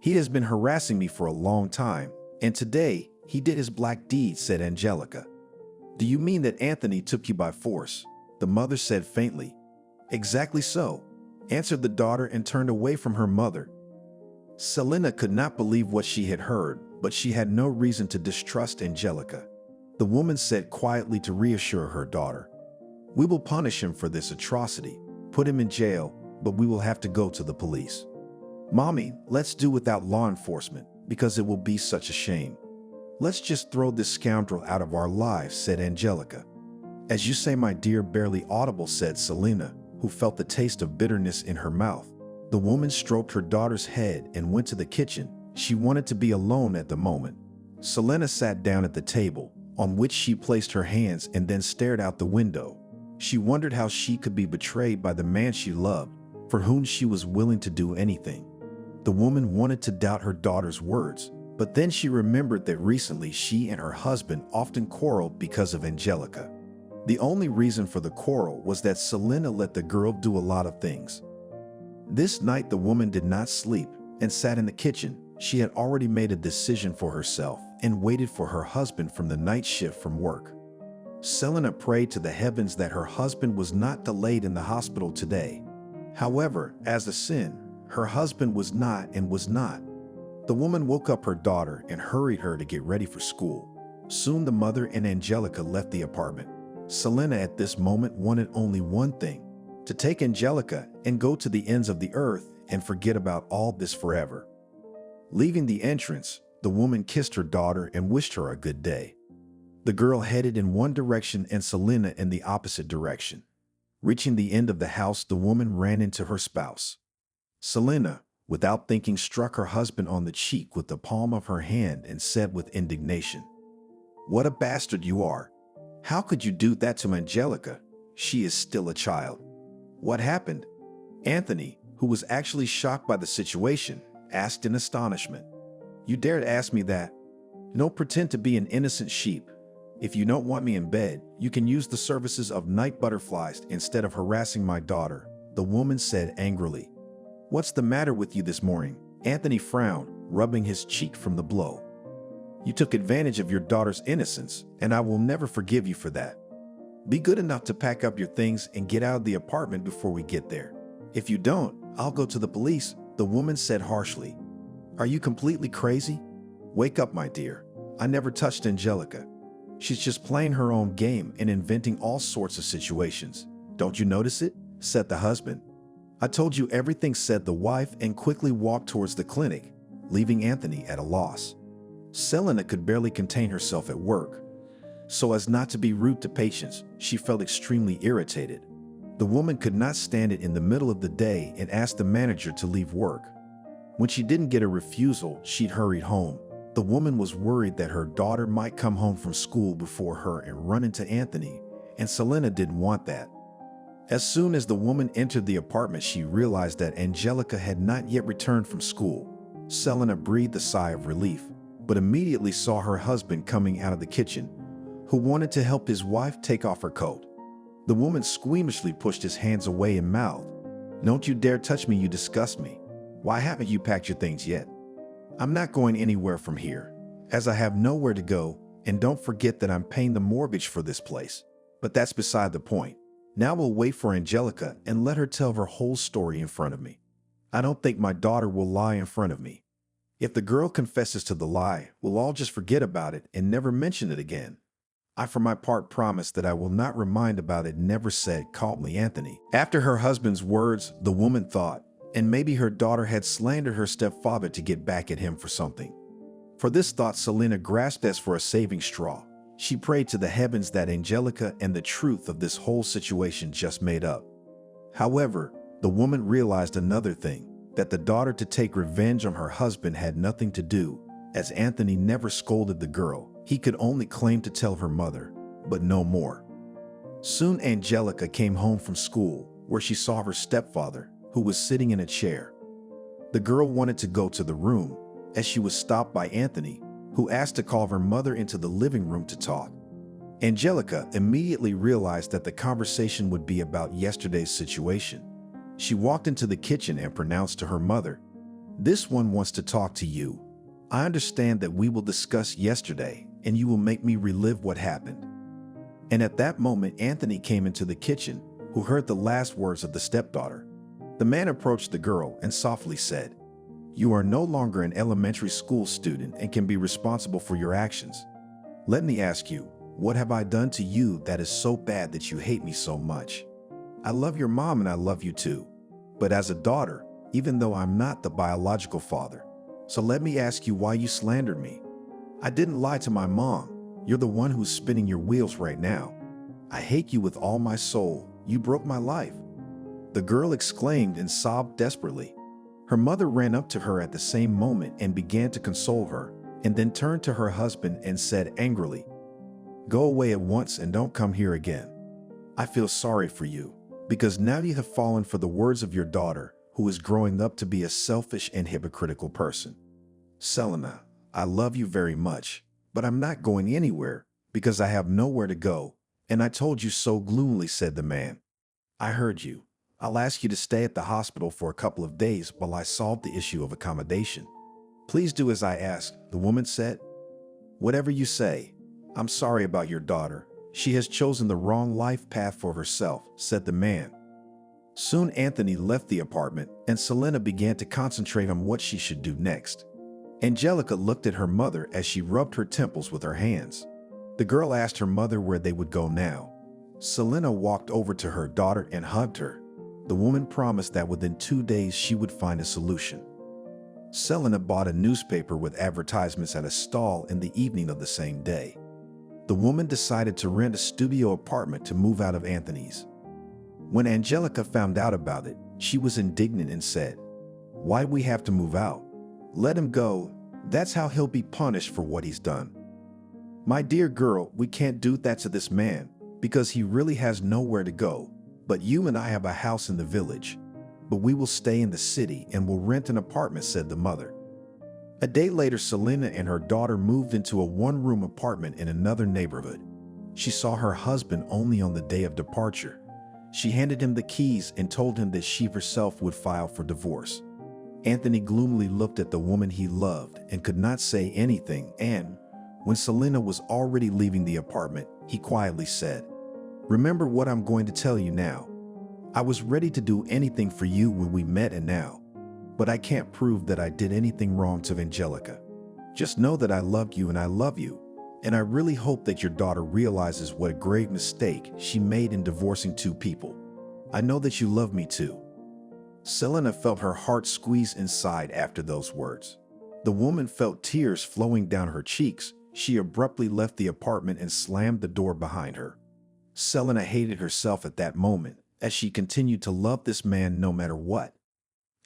Speaker 2: "He has been harassing me for a long time, and today he did his black deed," said Angelica. "Do you mean that Anthony took you by force?" the mother said faintly. "Exactly so," answered the daughter and turned away from her mother. Selena could not believe what she had heard, but she had no reason to distrust Angelica. The woman said quietly to reassure her daughter, "We will punish him for this atrocity, put him in jail, but we will have to go to the police. Mommy, let's do without law enforcement, because it will be such a shame. Let's just throw this scoundrel out of our lives," said Angelica. "As you say, my dear," barely audible said Selena, who felt the taste of bitterness in her mouth. The woman stroked her daughter's head and went to the kitchen. She wanted to be alone at the moment. Selena sat down at the table, on which she placed her hands and then stared out the window. She wondered how she could be betrayed by the man she loved, for whom she was willing to do anything. The woman wanted to doubt her daughter's words, but then she remembered that recently she and her husband often quarreled because of Angelica. The only reason for the quarrel was that Selena let the girl do a lot of things. This night the woman did not sleep and sat in the kitchen. She had already made a decision for herself and waited for her husband from the night shift from work. Selena prayed to the heavens that her husband was not delayed in the hospital today. However, as a sin, her husband was not and was not. The woman woke up her daughter and hurried her to get ready for school. Soon the mother and Angelica left the apartment. Selena at this moment wanted only one thing: to take Angelica and go to the ends of the earth and forget about all this forever. Leaving the entrance, the woman kissed her daughter and wished her a good day. The girl headed in one direction and Selena in the opposite direction. Reaching the end of the house, the woman ran into her spouse. Selena, without thinking, struck her husband on the cheek with the palm of her hand and said with indignation, "What a bastard you are! How could you do that to Angelica? She is still a child. What happened? Anthony, who was actually shocked by the situation, asked in astonishment. You dare to ask me that? Don't pretend to be an innocent sheep. If you don't want me in bed, you can use the services of night butterflies instead of harassing my daughter, the woman said angrily. What's the matter with you this morning? Anthony frowned, rubbing his cheek from the blow. You took advantage of your daughter's innocence, and I will never forgive you for that. Be good enough to pack up your things and get out of the apartment before we get there. If you don't, I'll go to the police, the woman said harshly. Are you completely crazy? Wake up, my dear. I never touched Angelica. She's just playing her own game and inventing all sorts of situations. Don't you notice it? Said the husband. I told you everything, said the wife, and quickly walked towards the clinic, leaving Anthony at a loss. Selena could barely contain herself at work. So as not to be rude to patients, she felt extremely irritated. The woman could not stand it in the middle of the day and asked the manager to leave work. When she didn't get a refusal, she'd hurried home. The woman was worried that her daughter might come home from school before her and run into Anthony, and Selena didn't want that. As soon as the woman entered the apartment, she realized that Angelica had not yet returned from school. Selena breathed a sigh of relief, but immediately saw her husband coming out of the kitchen, who wanted to help his wife take off her coat. The woman squeamishly pushed his hands away and mouthed, Don't you dare touch me, you disgust me. Why haven't you packed your things yet? I'm not going anywhere from here, as I have nowhere to go, and don't forget that I'm paying the mortgage for this place. But that's beside the point. Now we'll wait for Angelica and let her tell her whole story in front of me. I don't think my daughter will lie in front of me. If the girl confesses to the lie, we'll all just forget about it and never mention it again. I, for my part, promise that I will not remind about it, never said calmly Anthony. After her husband's words, the woman thought, and maybe her daughter had slandered her stepfather to get back at him for something. For this thought, Selena grasped as for a saving straw. She prayed to the heavens that Angelica and the truth of this whole situation just made up. However, the woman realized another thing, that the daughter to take revenge on her husband had nothing to do, as Anthony never scolded the girl. He could only claim to tell her mother, but no more. Soon Angelica came home from school, where she saw her stepfather, who was sitting in a chair. The girl wanted to go to the room, as she was stopped by Anthony, who asked to call her mother into the living room to talk. Angelica immediately realized that the conversation would be about yesterday's situation. She walked into the kitchen and pronounced to her mother, "This one wants to talk to you. I understand that we will discuss yesterday, and you will make me relive what happened." And at that moment, Anthony came into the kitchen, who heard the last words of the stepdaughter. The man approached the girl and softly said, "You are no longer an elementary school student and can be responsible for your actions. Let me ask you, what have I done to you that is so bad that you hate me so much? I love your mom and I love you too, but as a daughter, even though I'm not the biological father. So let me ask you why you slandered me. I didn't lie to my mom. You're the one who's spinning your wheels right now. I hate you with all my soul. You broke my life." The girl exclaimed and sobbed desperately. Her mother ran up to her at the same moment and began to console her, and then turned to her husband and said angrily, "Go away at once and don't come here again. I feel sorry for you, because now you have fallen for the words of your daughter, who is growing up to be a selfish and hypocritical person. Selena, I love you very much, but I'm not going anywhere because I have nowhere to go, and I told you so," gloomily said the man. "I heard you. I'll ask you to stay at the hospital for a couple of days while I solve the issue of accommodation. Please do as I asked," the woman said. "Whatever you say. I'm sorry about your daughter. She has chosen the wrong life path for herself," said the man. Soon Anthony left the apartment, and Selena began to concentrate on what she should do next. Angelica looked at her mother as she rubbed her temples with her hands. The girl asked her mother where they would go now. Selena walked over to her daughter and hugged her. The woman promised that within 2 days she would find a solution. Selena bought a newspaper with advertisements at a stall in the evening of the same day. The woman decided to rent a studio apartment to move out of Anthony's. When Angelica found out about it, she was indignant and said, "Why'd we have to move out? Let him go. That's how he'll be punished for what he's done." My dear girl, we can't do that to this man because he really has nowhere to go. But you and I have a house in the village. But we will stay in the city and will rent an apartment, said the mother. A day later, Selena and her daughter moved into a one-room apartment in another neighborhood. She saw her husband only on the day of departure. She handed him the keys and told him that she herself would file for divorce. Anthony gloomily looked at the woman he loved and could not say anything, and when Selena was already leaving the apartment, he quietly said, "Remember what I'm going to tell you now. I was ready to do anything for you when we met and now, but I can't prove that I did anything wrong to Angelica. Just know that I loved you and I love you, and I really hope that your daughter realizes what a grave mistake she made in divorcing two people. I know that you love me too." Selena felt her heart squeeze inside after those words. The woman felt tears flowing down her cheeks. She abruptly left the apartment and slammed the door behind her. Selena hated herself at that moment, as she continued to love this man no matter what.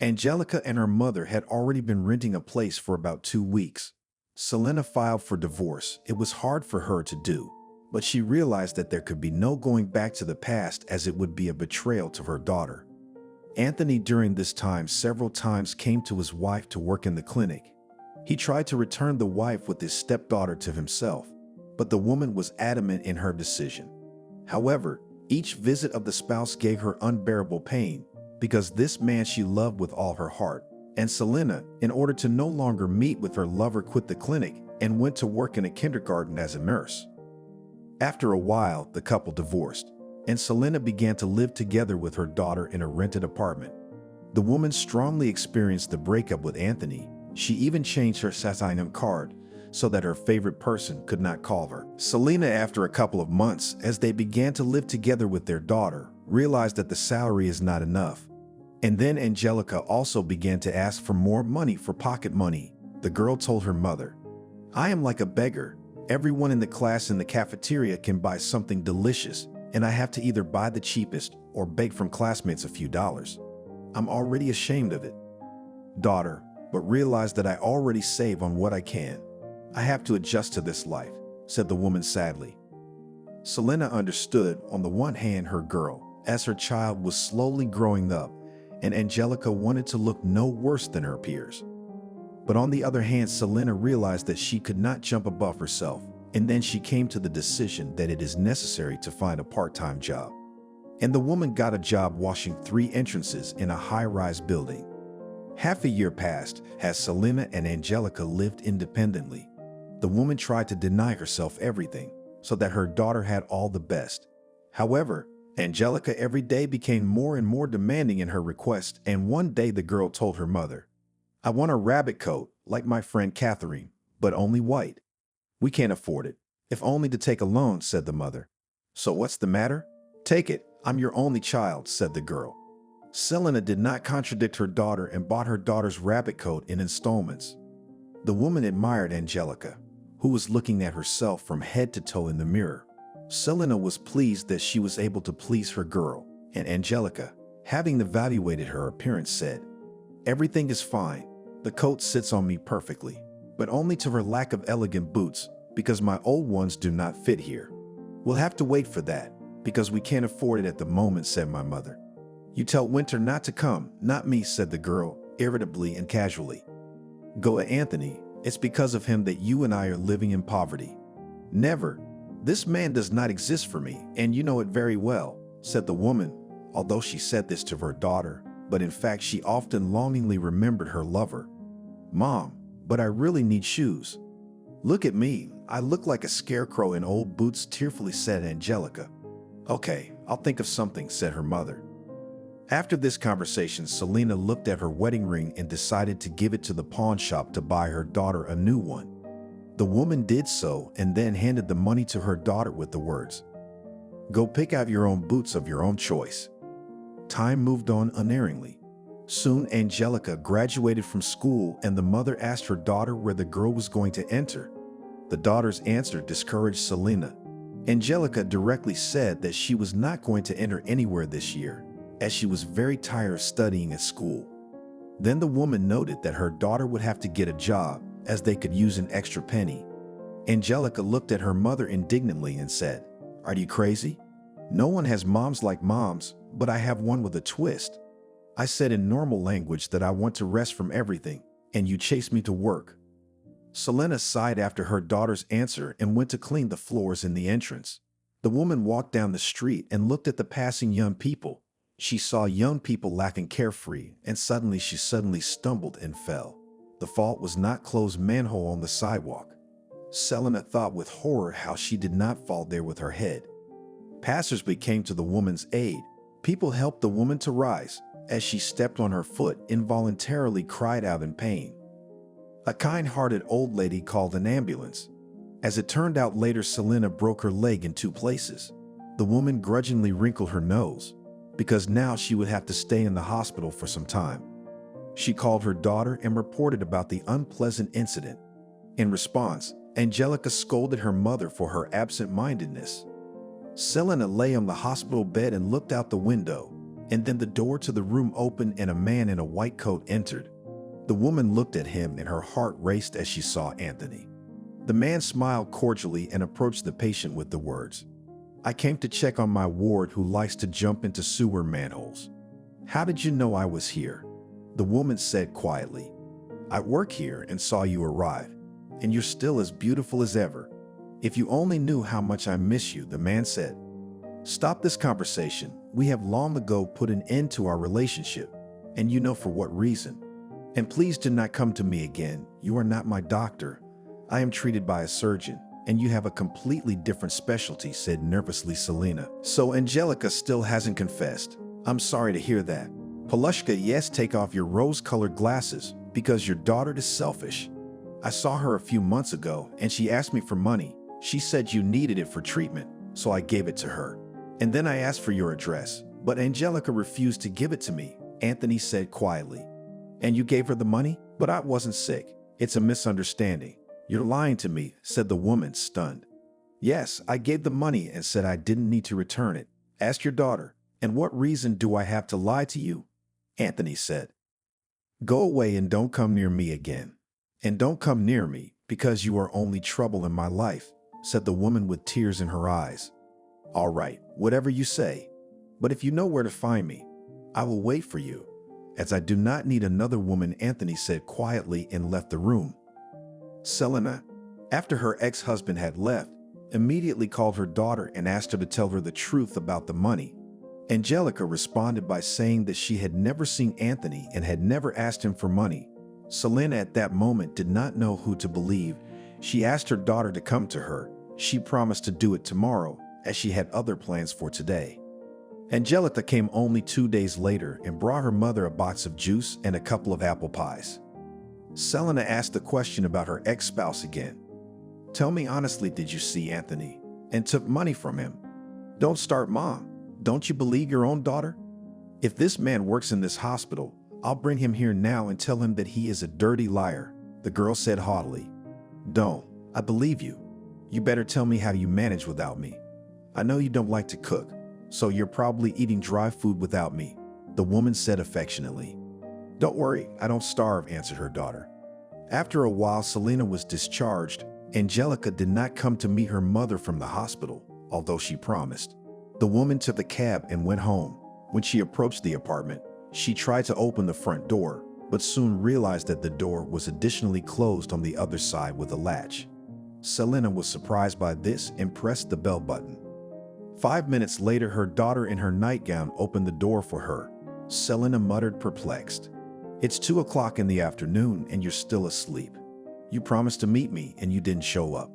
Speaker 2: Angelica and her mother had already been renting a place for about 2 weeks. Selena filed for divorce. It was hard for her to do, but she realized that there could be no going back to the past, as it would be a betrayal to her daughter. Anthony during this time several times came to his wife to work in the clinic. He tried to return the wife with his stepdaughter to himself, but the woman was adamant in her decision. However, each visit of the spouse gave her unbearable pain, because this man she loved with all her heart. And Selena, in order to no longer meet with her lover, quit the clinic and went to work in a kindergarten as a nurse. After a while, the couple divorced, and Selena began to live together with her daughter in a rented apartment. The woman strongly experienced the breakup with Anthony. She even changed her SATIM card so that her favorite person could not call her. Selena, after a couple of months, as they began to live together with their daughter, realized that the salary is not enough. And then Angelica also began to ask for more money for pocket money. The girl told her mother, "I am like a beggar. Everyone in the class in the cafeteria can buy something delicious, and I have to either buy the cheapest or beg from classmates a few dollars. I'm already ashamed of it, daughter, but realize that I already save on what I can. I have to adjust to this life," said the woman sadly. Selena understood, on the one hand, her girl, as her child was slowly growing up, and Angelica wanted to look no worse than her peers. But on the other hand, Selena realized that she could not jump above herself, and then she came to the decision that it is necessary to find a part-time job. And the woman got a job washing 3 entrances in a high-rise building. Half a year passed as Selena and Angelica lived independently. The woman tried to deny herself everything so that her daughter had all the best. However, Angelica every day became more and more demanding in her request, and one day the girl told her mother, "I want a rabbit coat like my friend Catherine, but only white. We can't afford it. If only to take a loan," said the mother. "So what's the matter? Take it. I'm your only child," said the girl. Selena did not contradict her daughter and bought her daughter's rabbit coat in installments. The woman admired Angelica, who was looking at herself from head to toe in the mirror. Selena was pleased that she was able to please her girl, and Angelica, having evaluated her appearance, said, "Everything is fine. The coat sits on me perfectly, but only to her lack of elegant boots, because my old ones do not fit here. We'll have to wait for that, because we can't afford it at the moment," said my mother. "You tell Winter not to come, not me," said the girl, irritably and casually. "Go to Anthony. It's because of him that you and I are living in poverty." "Never. This man does not exist for me, and you know it very well," said the woman, although she said this to her daughter, but in fact she often longingly remembered her lover. "Mom, but I really need shoes. Look at me. I look like a scarecrow in old boots," tearfully said Angelica. "Okay, I'll think of something," said her mother. After this conversation, Selena looked at her wedding ring and decided to give it to the pawn shop to buy her daughter a new one. The woman did so and then handed the money to her daughter with the words, "Go pick out your own boots of your own choice." Time moved on unerringly. Soon Angelica graduated from school, and the mother asked her daughter where the girl was going to enter. The daughter's answer discouraged Selena. Angelica directly said that she was not going to enter anywhere this year, as she was very tired of studying at school. Then the woman noted that her daughter would have to get a job, as they could use an extra penny. Angelica looked at her mother indignantly and said, "Are you crazy? No one has moms like moms, but I have one with a twist. I said in normal language that I want to rest from everything, and you chased me to work." Selena sighed after her daughter's answer and went to clean the floors in the entrance. The woman walked down the street and looked at the passing young people. She saw young people laughing carefree, and she suddenly stumbled and fell. The fault was not closed manhole on the sidewalk. Selena thought with horror how she did not fall there with her head. Passersby came to the woman's aid. People helped the woman to rise. As she stepped on her foot, involuntarily cried out in pain. A kind-hearted old lady called an ambulance. As it turned out later, Selena broke her leg in 2 places. The woman grudgingly wrinkled her nose, because now she would have to stay in the hospital for some time. She called her daughter and reported about the unpleasant incident. In response, Angelica scolded her mother for her absent-mindedness. Selena lay on the hospital bed and looked out the window, and then the door to the room opened and a man in a white coat entered. The woman looked at him and her heart raced as she saw Anthony. The man smiled cordially and approached the patient with the words, "I came to check on my ward who likes to jump into sewer manholes. How did you know I was here?" The woman said quietly, "I work here and saw you arrive, and you're still as beautiful as ever. If you only knew how much I miss you," the man said. "Stop this conversation. We have long ago put an end to our relationship, and you know for what reason. And please do not come to me again. You are not my doctor. I am treated by a surgeon, and you have a completely different specialty," said nervously Selena. "So Angelica still hasn't confessed. I'm sorry to hear that. Palushka, yes, take off your rose-colored glasses, because your daughter is selfish. I saw her a few months ago, and she asked me for money. She said you needed it for treatment, so I gave it to her. And then I asked for your address, but Angelica refused to give it to me," Anthony said quietly. "And you gave her the money? But I wasn't sick. It's a misunderstanding. You're lying to me," said the woman, stunned. "Yes, I gave the money and said I didn't need to return it. Ask your daughter. And what reason do I have to lie to you?" Anthony said. "Go away and don't come near me again. And don't come near me, because you are only trouble in my life," said the woman with tears in her eyes. "All right, whatever you say. But if you know where to find me, I will wait for you, as I do not need another woman," Anthony said quietly and left the room. Selena, after her ex-husband had left, immediately called her daughter and asked her to tell her the truth about the money. Angelica responded by saying that she had never seen Anthony and had never asked him for money. Selena at that moment did not know who to believe. She asked her daughter to come to her. She promised to do it tomorrow, as she had other plans for today. Angelica came only 2 days later and brought her mother a box of juice and a couple of apple pies. Selena asked the question about her ex-spouse again. "Tell me honestly, did you see Anthony and took money from him?" "Don't start, Mom. Don't you believe your own daughter? If this man works in this hospital, I'll bring him here now and tell him that he is a dirty liar," the girl said haughtily. "Don't. I believe you. You better tell me how you manage without me. I know you don't like to cook, so you're probably eating dry food without me," the woman said affectionately. "Don't worry, I don't starve," answered her daughter. After a while, Selena was discharged. Angelica did not come to meet her mother from the hospital, although she promised. The woman took the cab and went home. When she approached the apartment, she tried to open the front door, but soon realized that the door was additionally closed on the other side with a latch. Selena was surprised by this and pressed the bell button. 5 minutes later, her daughter in her nightgown opened the door for her. Selena muttered, perplexed, "It's 2 o'clock in the afternoon and you're still asleep. You promised to meet me and you didn't show up."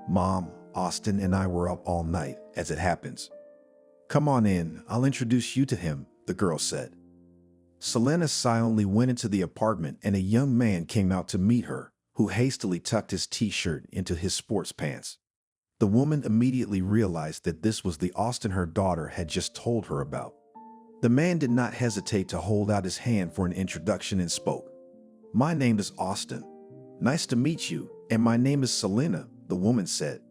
Speaker 2: "Mom, Austin and I were up all night, as it happens." "Come on in, I'll introduce you to him," the girl said. Selena silently went into the apartment and a young man came out to meet her, who hastily tucked his t-shirt into his sports pants. The woman immediately realized that this was the Austin her daughter had just told her about. The man did not hesitate to hold out his hand for an introduction and spoke. "My name is Austin. Nice to meet you, and my name is Selena," the woman said.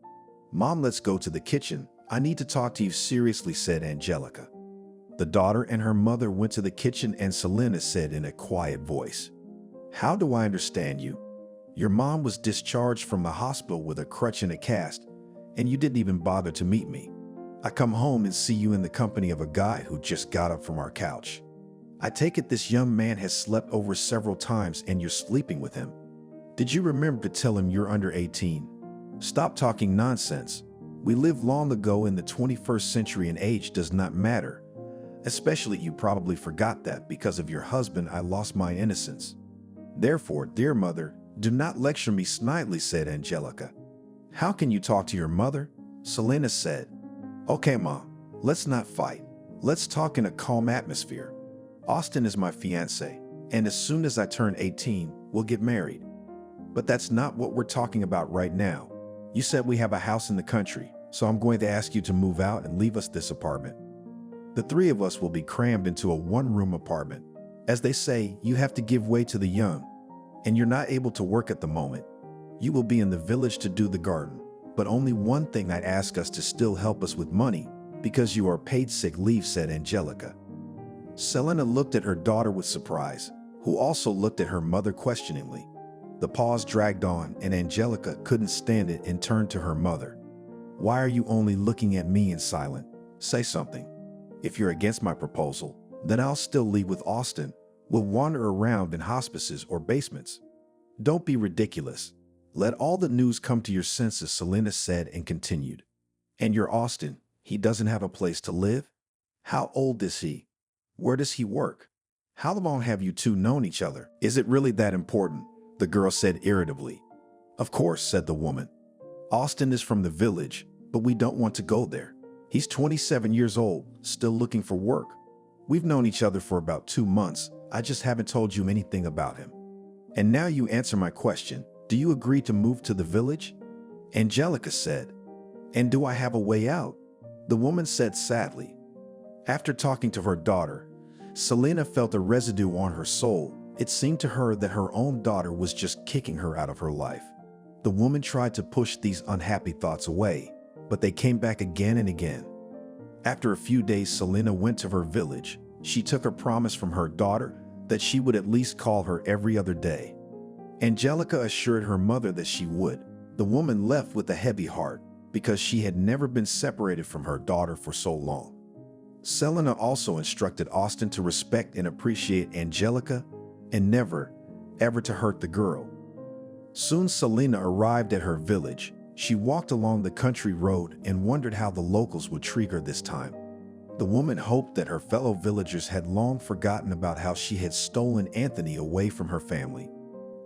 Speaker 2: "Mom, let's go to the kitchen. I need to talk to you seriously," said Angelica. The daughter and her mother went to the kitchen and Selena said in a quiet voice, "How do I understand you?" Your mom was discharged from the hospital with a crutch and a cast, and you didn't even bother to meet me. I come home and see you in the company of a guy who just got up from our couch. I take it this young man has slept over several times and you're sleeping with him. Did you remember to tell him you're under 18? Stop talking nonsense. We lived long ago in the 21st century and age does not matter. Especially you probably forgot that because of your husband I lost my innocence. Therefore, dear mother, do not lecture me snidely, said Angelica. How can you talk to your mother? Selena said. Okay, Mom, let's not fight. Let's talk in a calm atmosphere. Austin is my fiancé, and as soon as I turn 18, we'll get married. But that's not what we're talking about right now. You said we have a house in the country, so I'm going to ask you to move out and leave us this apartment. The three of us will be crammed into a one-room apartment. As they say, you have to give way to the young, and you're not able to work at the moment. You will be in the village to do the garden, but only one thing I'd ask us to still help us with money, because you are paid sick leave, said Angelica. Selena looked at her daughter with surprise, who also looked at her mother questioningly. The pause dragged on, and Angelica couldn't stand it and turned to her mother. Why are you only looking at me in silence? Say something. If you're against my proposal, then I'll still leave with Austin. We'll wander around in hospices or basements. Don't be ridiculous. Let all the news come to your senses, Selena said and continued. And your Austin, he doesn't have a place to live? How old is he? Where does he work? How long have you two known each other? Is it really that important? The girl said irritably. Of course, said the woman. Austin is from the village, but we don't want to go there. He's 27 years old, still looking for work. We've known each other for about 2 months. I just haven't told you anything about him. And now you answer my question. Do you agree to move to the village? Angelica said. And do I have a way out? The woman said sadly. After talking to her daughter, Selena felt a residue on her soul. It seemed to her that her own daughter was just kicking her out of her life. The woman tried to push these unhappy thoughts away, but they came back again and again. After a few days, Selena went to her village. She took a promise from her daughter that she would at least call her every other day. Angelica assured her mother that she would. The woman left with a heavy heart because she had never been separated from her daughter for so long. Selena also instructed Austin to respect and appreciate Angelica and never, ever to hurt the girl. Soon Selena arrived at her village. She walked along the country road and wondered how the locals would treat her this time. The woman hoped that her fellow villagers had long forgotten about how she had stolen Anthony away from her family.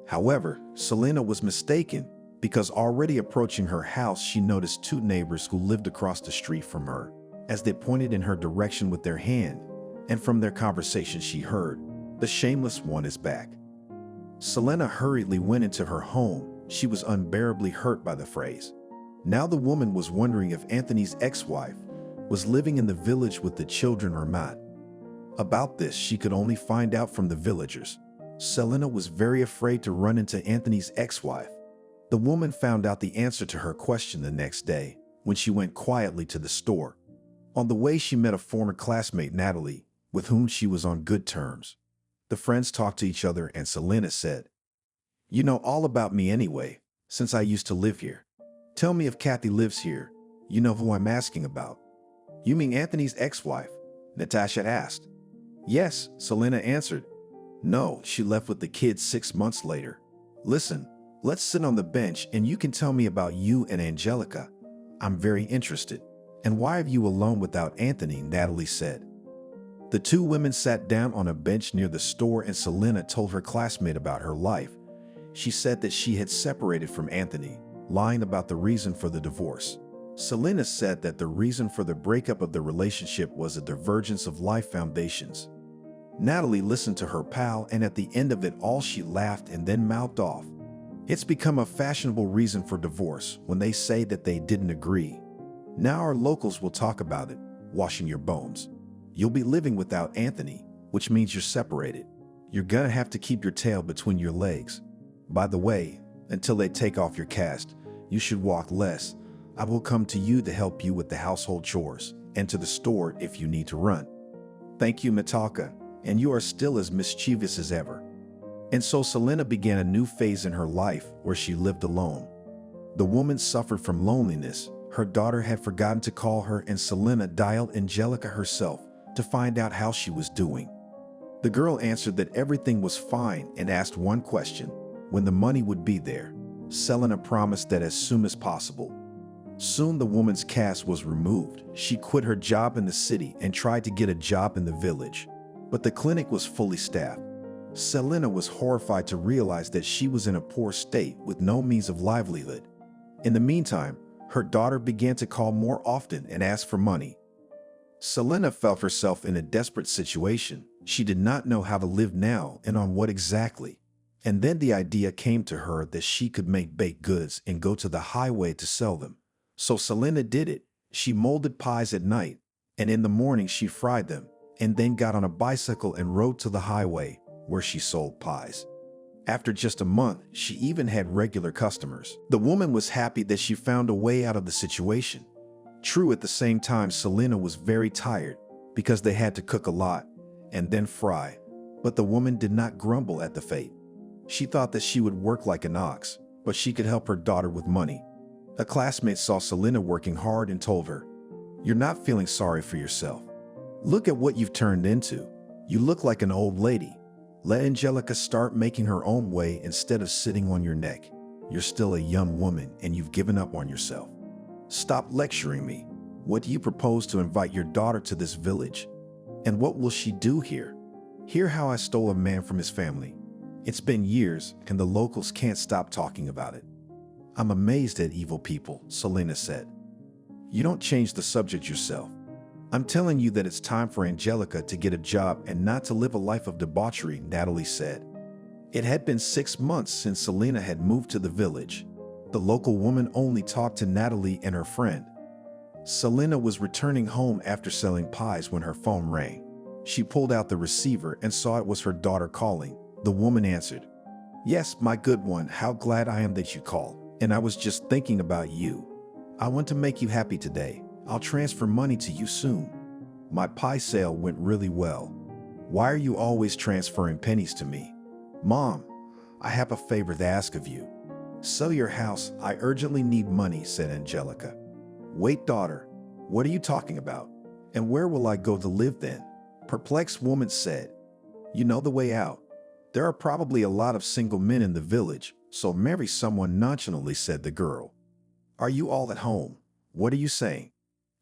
Speaker 2: However, Selena was mistaken because already approaching her house, she noticed 2 neighbors who lived across the street from her as they pointed in her direction with their hand, and from their conversation she heard, "The shameless one is back." Selena hurriedly went into her home. She was unbearably hurt by the phrase. Now the woman was wondering if Anthony's ex-wife was living in the village with the children or not. About this, she could only find out from the villagers. Selena was very afraid to run into Anthony's ex-wife. The woman found out the answer to her question the next day when she went quietly to the store. On the way, she met a former classmate, Natalie, with whom she was on good terms. The friends talked to each other and Selena said, "You know all about me anyway, since I used to live here. Tell me if Kathy lives here. You know who I'm asking about." "You mean Anthony's ex-wife?" Natasha asked. "Yes," Selena answered. "No, she left with the kids 6 months later. Listen, let's sit on the bench and you can tell me about you and Angelica. I'm very interested." "And why are you alone without Anthony?" Natalie said. The 2 women sat down on a bench near the store and Selena told her classmate about her life. She said that she had separated from Anthony, lying about the reason for the divorce. Selena said that the reason for the breakup of the relationship was a divergence of life foundations. Natalie listened to her pal, and at the end of it all she laughed and then mouthed off, "It's become a fashionable reason for divorce when they say that they didn't agree. Now our locals will talk about it, washing your bones. You'll be living without Anthony, which means you're separated. You're gonna have to keep your tail between your legs. By the way, until they take off your cast, you should walk less. I will come to you to help you with the household chores and to the store if you need to run." "Thank you, Natalka, and you are still as mischievous as ever." And so Selena began a new phase in her life where she lived alone. The woman suffered from loneliness. Her daughter had forgotten to call her, and Selena dialed Angelica herself to find out how she was doing. The girl answered that everything was fine and asked one question: when the money would be there. Selena promised that as soon as possible. Soon the woman's cast was removed. She quit her job in the city and tried to get a job in the village, but the clinic was fully staffed. Selena was horrified to realize that she was in a poor state with no means of livelihood. In the meantime, her daughter began to call more often and ask for money. Selena felt herself in a desperate situation. She did not know how to live now and on what exactly. And then the idea came to her that she could make baked goods and go to the highway to sell them. So Selena did it. She molded pies at night, and in the morning she fried them, and then got on a bicycle and rode to the highway where she sold pies. After just a month, she even had regular customers. The woman was happy that she found a way out of the situation. True, at the same time, Selena was very tired because they had to cook a lot and then fry, but the woman did not grumble at the fate. She thought that she would work like an ox, but she could help her daughter with money. A classmate saw Selena working hard and told her, "You're not feeling sorry for yourself. Look at what you've turned into. You look like an old lady. Let Angelica start making her own way instead of sitting on your neck. You're still a young woman and you've given up on yourself. Stop lecturing me. What do you propose to invite your daughter to this village? And what will she do here? Hear how I stole a man from his family. It's been years and the locals can't stop talking about it." "I'm amazed at evil people," Selena said. "You don't change the subject yourself. I'm telling you that it's time for Angelica to get a job and not to live a life of debauchery," Natalie said. It had been 6 months since Selena had moved to the village. The local woman only talked to Natalie and her friend. Selena was returning home after selling pies when her phone rang. She pulled out the receiver and saw it was her daughter calling. The woman answered, "Yes, my good one, how glad I am that you called. And I was just thinking about you. I want to make you happy today. I'll transfer money to you soon. My pie sale went really well. Why are you always transferring pennies to me? Mom, I have a favor to ask of you. Sell your house. I urgently need money," said Angelica. "Wait, daughter, what are you talking about? And where will I go to live then?" Perplexed woman said, "You know the way out. There are probably a lot of single men in the village, so marry someone," nonchalantly said the girl. "Are you all at home? What are you saying?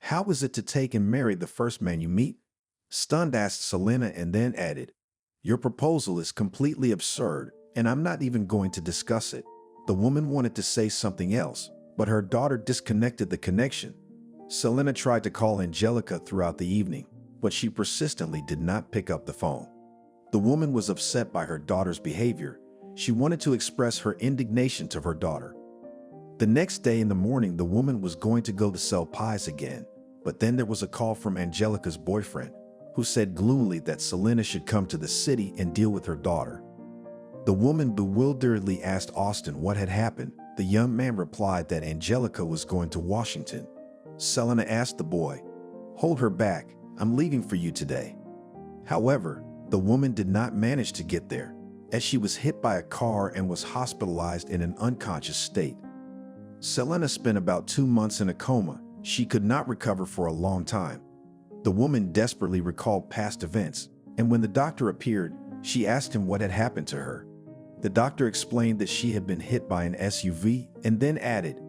Speaker 2: How is it to take and marry the first man you meet?" Stunned asked Selena, and then added, "Your proposal is completely absurd, and I'm not even going to discuss it." The woman wanted to say something else, but her daughter disconnected the connection. Selena tried to call Angelica throughout the evening, but she persistently did not pick up the phone. The woman was upset by her daughter's behavior. She wanted to express her indignation to her daughter. The next day in the morning, the woman was going to go to sell pies again, but then there was a call from Angelica's boyfriend, who said gloomily that Selena should come to the city and deal with her daughter. The woman bewilderedly asked Austin what had happened. The young man replied that Angelica was going to Washington. Selena asked the boy, "Hold her back, I'm leaving for you today." However, the woman did not manage to get there, as she was hit by a car and was hospitalized in an unconscious state. Selena spent about 2 months in a coma. She could not recover for a long time. The woman desperately recalled past events, and when the doctor appeared, she asked him what had happened to her. The doctor explained that she had been hit by an SUV and then added,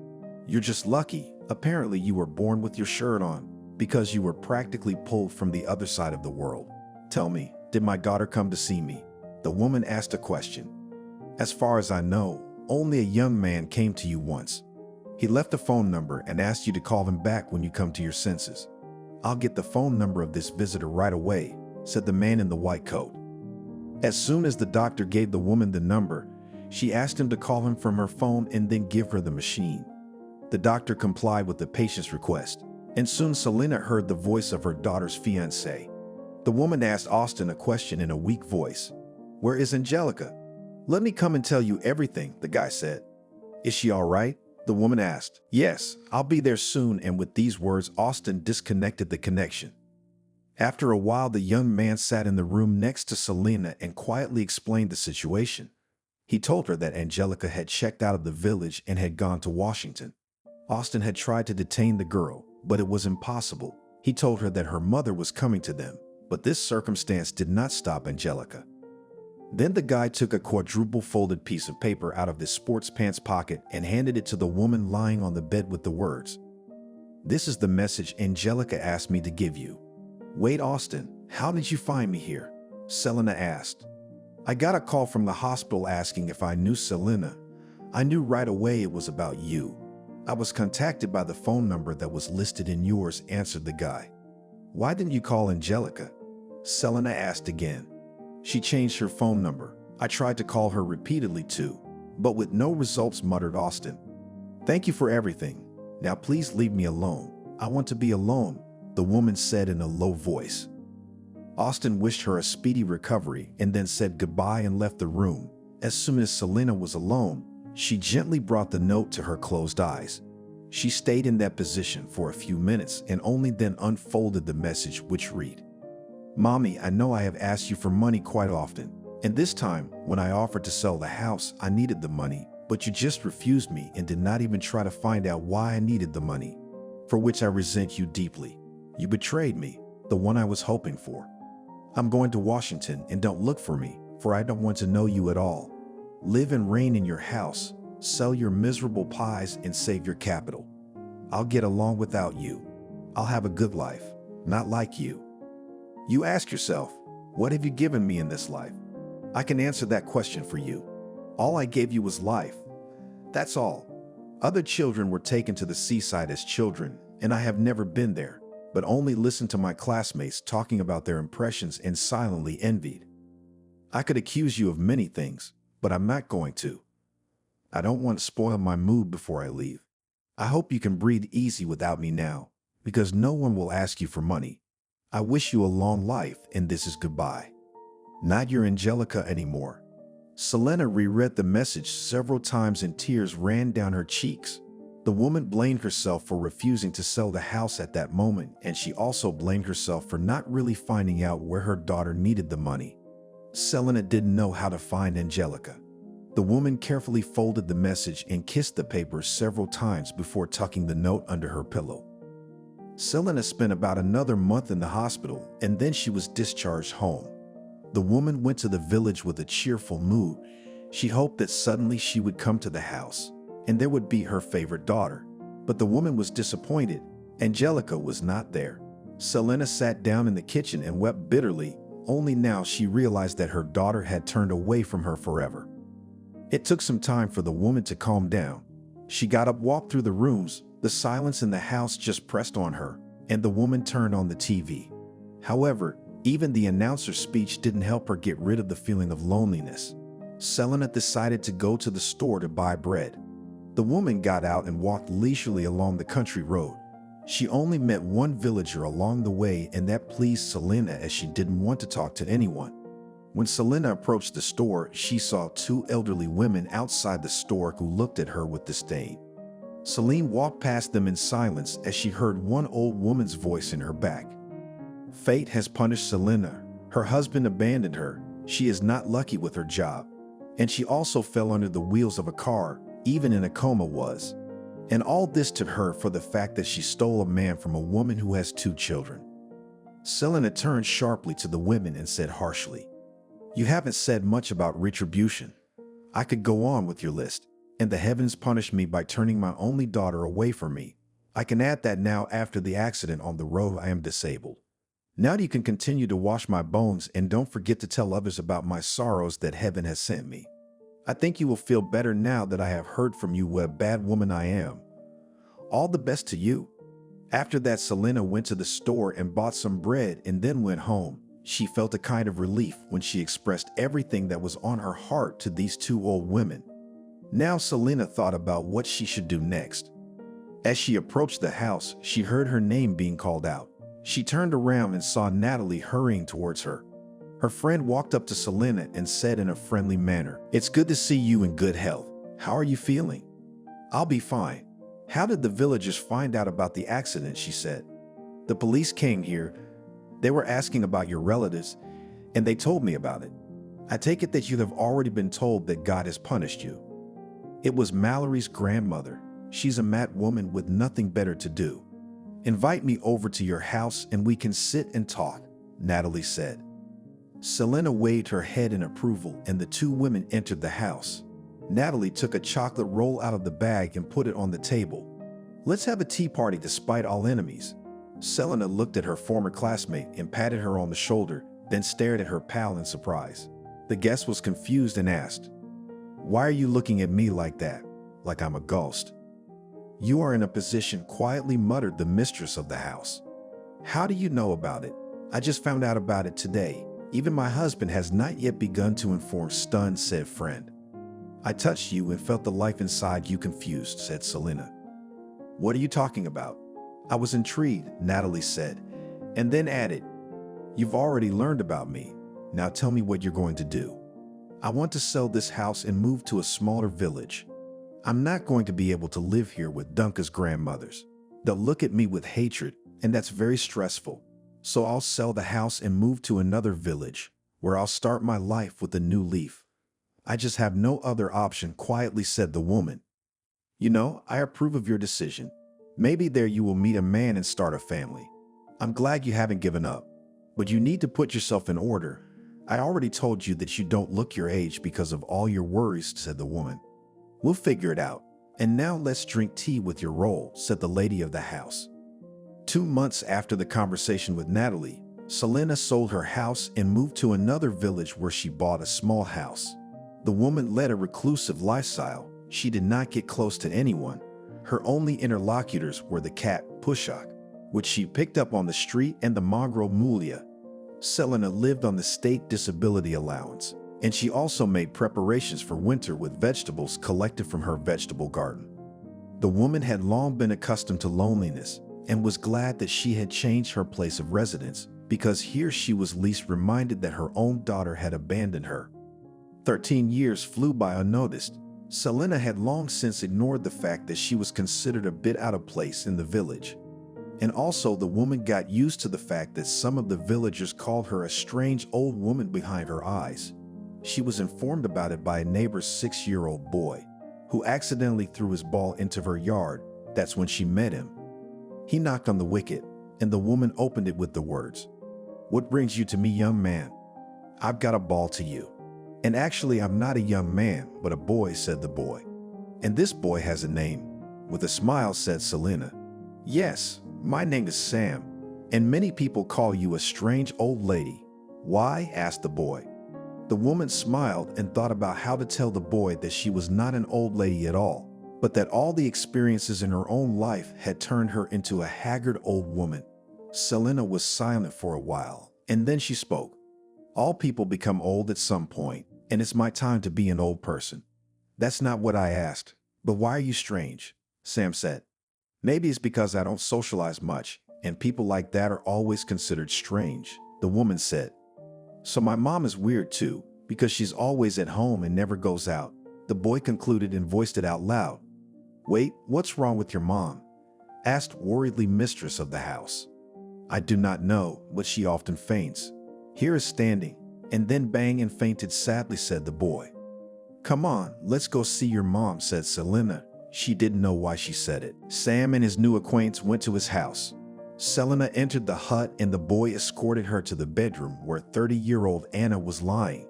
Speaker 2: "You're just lucky. Apparently you were born with your shirt on, because you were practically pulled from the other side of the world. Tell me, did my daughter come to see me?" The woman asked a question. "As far as I know, only a young man came to you once. He left a phone number and asked you to call him back when you come to your senses." "I'll get the phone number of this visitor right away," said the man in the white coat. As soon as the doctor gave the woman the number, she asked him to call him from her phone and then give her the machine. The doctor complied with the patient's request, and soon Selena heard the voice of her daughter's fiancé. The woman asked Austin a question in a weak voice. "Where is Angelica?" "Let me come and tell you everything," the guy said. "Is she all right?" the woman asked. "Yes, I'll be there soon," and with these words, Austin disconnected the connection. After a while, the young man sat in the room next to Selena and quietly explained the situation. He told her that Angelica had checked out of the village and had gone to Washington. Austin had tried to detain the girl, but it was impossible. He told her that her mother was coming to them, but this circumstance did not stop Angelica. Then the guy took a quadruple folded piece of paper out of his sports pants pocket and handed it to the woman lying on the bed with the words, "This is the message Angelica asked me to give you." "Wait, Austin, how did you find me here?" Selena asked. "I got a call from the hospital asking if I knew Selena. I knew right away it was about you. I was contacted by the phone number that was listed in yours," answered the guy. "Why didn't you call Angelica?" Selena asked again. "She changed her phone number. I tried to call her repeatedly too, but with no results," muttered Austin. "Thank you for everything. Now please leave me alone. I want to be alone," the woman said in a low voice. Austin wished her a speedy recovery and then said goodbye and left the room. As soon as Selena was alone, she gently brought the note to her closed eyes. She stayed in that position for a few minutes and only then unfolded the message, which read, "Mommy, I know I have asked you for money quite often, and this time, when I offered to sell the house, I needed the money, but you just refused me and did not even try to find out why I needed the money, for which I resent you deeply. You betrayed me, the one I was hoping for. I'm going to Washington, and don't look for me, for I don't want to know you at all. Live and reign in your house, sell your miserable pies, and save your capital. I'll get along without you. I'll have a good life, not like you." You ask yourself, what have you given me in this life? I can answer that question for you. All I gave you was life. That's all. Other children were taken to the seaside as children, and I have never been there, but only listened to my classmates talking about their impressions and silently envied. I could accuse you of many things, but I'm not going to. I don't want to spoil my mood before I leave. I hope you can breathe easy without me now, because no one will ask you for money. I wish you a long life, and this is goodbye. Not your Angelica anymore." Selena reread the message several times and tears ran down her cheeks. The woman blamed herself for refusing to sell the house at that moment, and she also blamed herself for not really finding out where her daughter needed the money. Selena didn't know how to find Angelica. The woman carefully folded the message and kissed the paper several times before tucking the note under her pillow. Selena spent about another month in the hospital, and then she was discharged home. The woman went to the village with a cheerful mood. She hoped that suddenly she would come to the house, and there would be her favorite daughter. But the woman was disappointed. Angelica was not there. Selena sat down in the kitchen and wept bitterly. Only now she realized that her daughter had turned away from her forever. It took some time for the woman to calm down. She got up, walked through the rooms. The silence in the house just pressed on her, and the woman turned on the TV. However, even the announcer's speech didn't help her get rid of the feeling of loneliness. Selena decided to go to the store to buy bread. The woman got out and walked leisurely along the country road. She only met one villager along the way, and that pleased Selena as she didn't want to talk to anyone. When Selena approached the store, she saw two elderly women outside the store who looked at her with disdain. Selena walked past them in silence as she heard one old woman's voice in her back. "Fate has punished Selena. Her husband abandoned her. She is not lucky with her job. And she also fell under the wheels of a car, even in a coma was. And all this to her for the fact that she stole a man from a woman who has 2 children." Selena turned sharply to the women and said harshly, "You haven't said much about retribution. I could go on with your list. And the heavens punished me by turning my only daughter away from me. I can add that now after the accident on the road I am disabled. Now you can continue to wash my bones and don't forget to tell others about my sorrows that heaven has sent me. I think you will feel better now that I have heard from you what a bad woman I am. All the best to you." After that, Selena went to the store and bought some bread and then went home. She felt a kind of relief when she expressed everything that was on her heart to these 2 old women. Now Selena thought about what she should do next. As she approached the house, she heard her name being called out. She turned around and saw Natalie hurrying towards her. Her friend walked up to Selena and said in a friendly manner, "It's good to see you in good health. How are you feeling?" "I'll be fine." "How did the villagers find out about the accident?" she said. "The police came here. They were asking about your relatives, and they told me about it. I take it that you have already been told that God has punished you. It was Mallory's grandmother. She's a mad woman with nothing better to do. Invite me over to your house and we can sit and talk, Natalie said. Selena waved her head in approval and the two women entered the house. Natalie took a chocolate roll out of the bag and put it on the table. Let's have a tea party despite all enemies. Selena looked at her former classmate and patted her on the shoulder, then stared at her pal in surprise. The guest was confused and asked, "Why are you looking at me like that? Like I'm a ghost?" "You are in a position," quietly muttered the mistress of the house. "How do you know about it?" "I just found out about it today. Even my husband has not yet begun to inform," stunned said friend. "I touched you and felt the life inside you," confused said Selena. "What are you talking about?" "I was intrigued," Natalie said, and then added, "You've already learned about me. Now tell me what you're going to do." "I want to sell this house and move to a smaller village. I'm not going to be able to live here with Dunca's grandmothers. They'll look at me with hatred, and that's very stressful. So I'll sell the house and move to another village, where I'll start my life with a new leaf. I just have no other option," quietly said the woman. "You know, I approve of your decision. Maybe there you will meet a man and start a family. I'm glad you haven't given up. But you need to put yourself in order. I already told you that you don't look your age because of all your worries," said the woman. "We'll figure it out. And now let's drink tea with your roll," said the lady of the house. 2 months after the conversation with Natalie, Selena sold her house and moved to another village where she bought a small house. The woman led a reclusive lifestyle. She did not get close to anyone. Her only interlocutors were the cat, Pushak, which she picked up on the street, and the mongrel, Mulia. Selena lived on the state disability allowance, and she also made preparations for winter with vegetables collected from her vegetable garden. The woman had long been accustomed to loneliness and was glad that she had changed her place of residence, because here she was least reminded that her own daughter had abandoned her. 13 years flew by unnoticed. Selena had long since ignored the fact that she was considered a bit out of place in the village. And also the woman got used to the fact that some of the villagers called her a strange old woman behind her eyes. She was informed about it by a neighbor's 6-year-old boy, who accidentally threw his ball into her yard. That's when she met him. He knocked on the wicket, and the woman opened it with the words, "What brings you to me, young man? I've got a ball to you." "And actually, I'm not a young man, but a boy," said the boy. "And this boy has a name." With a smile, said Selena. "Yes, my name is Sam, and many people call you a strange old lady." "Why?" asked the boy. The woman smiled and thought about how to tell the boy that she was not an old lady at all, but that all the experiences in her own life had turned her into a haggard old woman. Selena was silent for a while, and then she spoke. "All people become old at some point, and it's my time to be an old person." "That's not what I asked. But why are you strange?" Sam said. "Maybe it's because I don't socialize much, and people like that are always considered strange," the woman said. "So my mom is weird too, because she's always at home and never goes out," the boy concluded and voiced it out loud. "Wait, what's wrong with your mom?" asked worriedly mistress of the house. "I do not know, but she often faints. Here is standing, and then bang and fainted sadly," said the boy. "Come on, let's go see your mom," said Selena. She didn't know why she said it. Sam and his new acquaintance went to his house. Selena entered the hut and the boy escorted her to the bedroom where 30-year-old Anna was lying.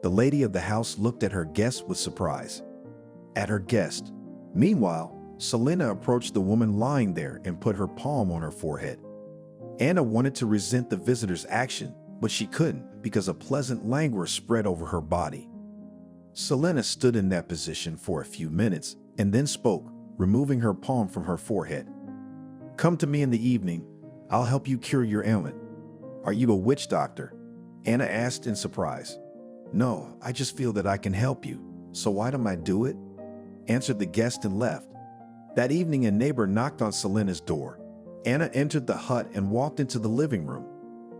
Speaker 2: The lady of the house looked at her guest with surprise. At her guest. Meanwhile, Selena approached the woman lying there and put her palm on her forehead. Anna wanted to resent the visitor's action, but she couldn't because a pleasant languor spread over her body. Selena stood in that position for a few minutes and then spoke, removing her palm from her forehead. "Come to me in the evening. I'll help you cure your ailment." "Are you a witch doctor?" Anna asked in surprise. "No, I just feel that I can help you. So why don't I do it?" answered the guest and left. That evening, a neighbor knocked on Selena's door. Anna entered the hut and walked into the living room.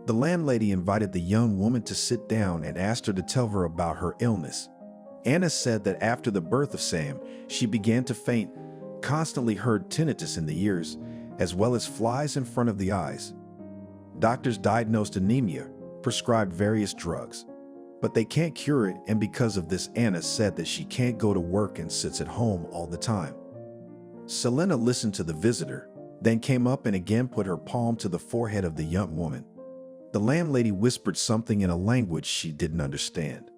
Speaker 2: The landlady invited the young woman to sit down and asked her to tell her about her illness. Anna said that after the birth of Sam, she began to faint, constantly heard tinnitus in the ears, as well as flies in front of the eyes. Doctors diagnosed anemia, prescribed various drugs. But they can't cure it, and because of this, Anna said that she can't go to work and sits at home all the time. Selena listened to the visitor, then came up and again put her palm to the forehead of the young woman. The landlady whispered something in a language she didn't understand.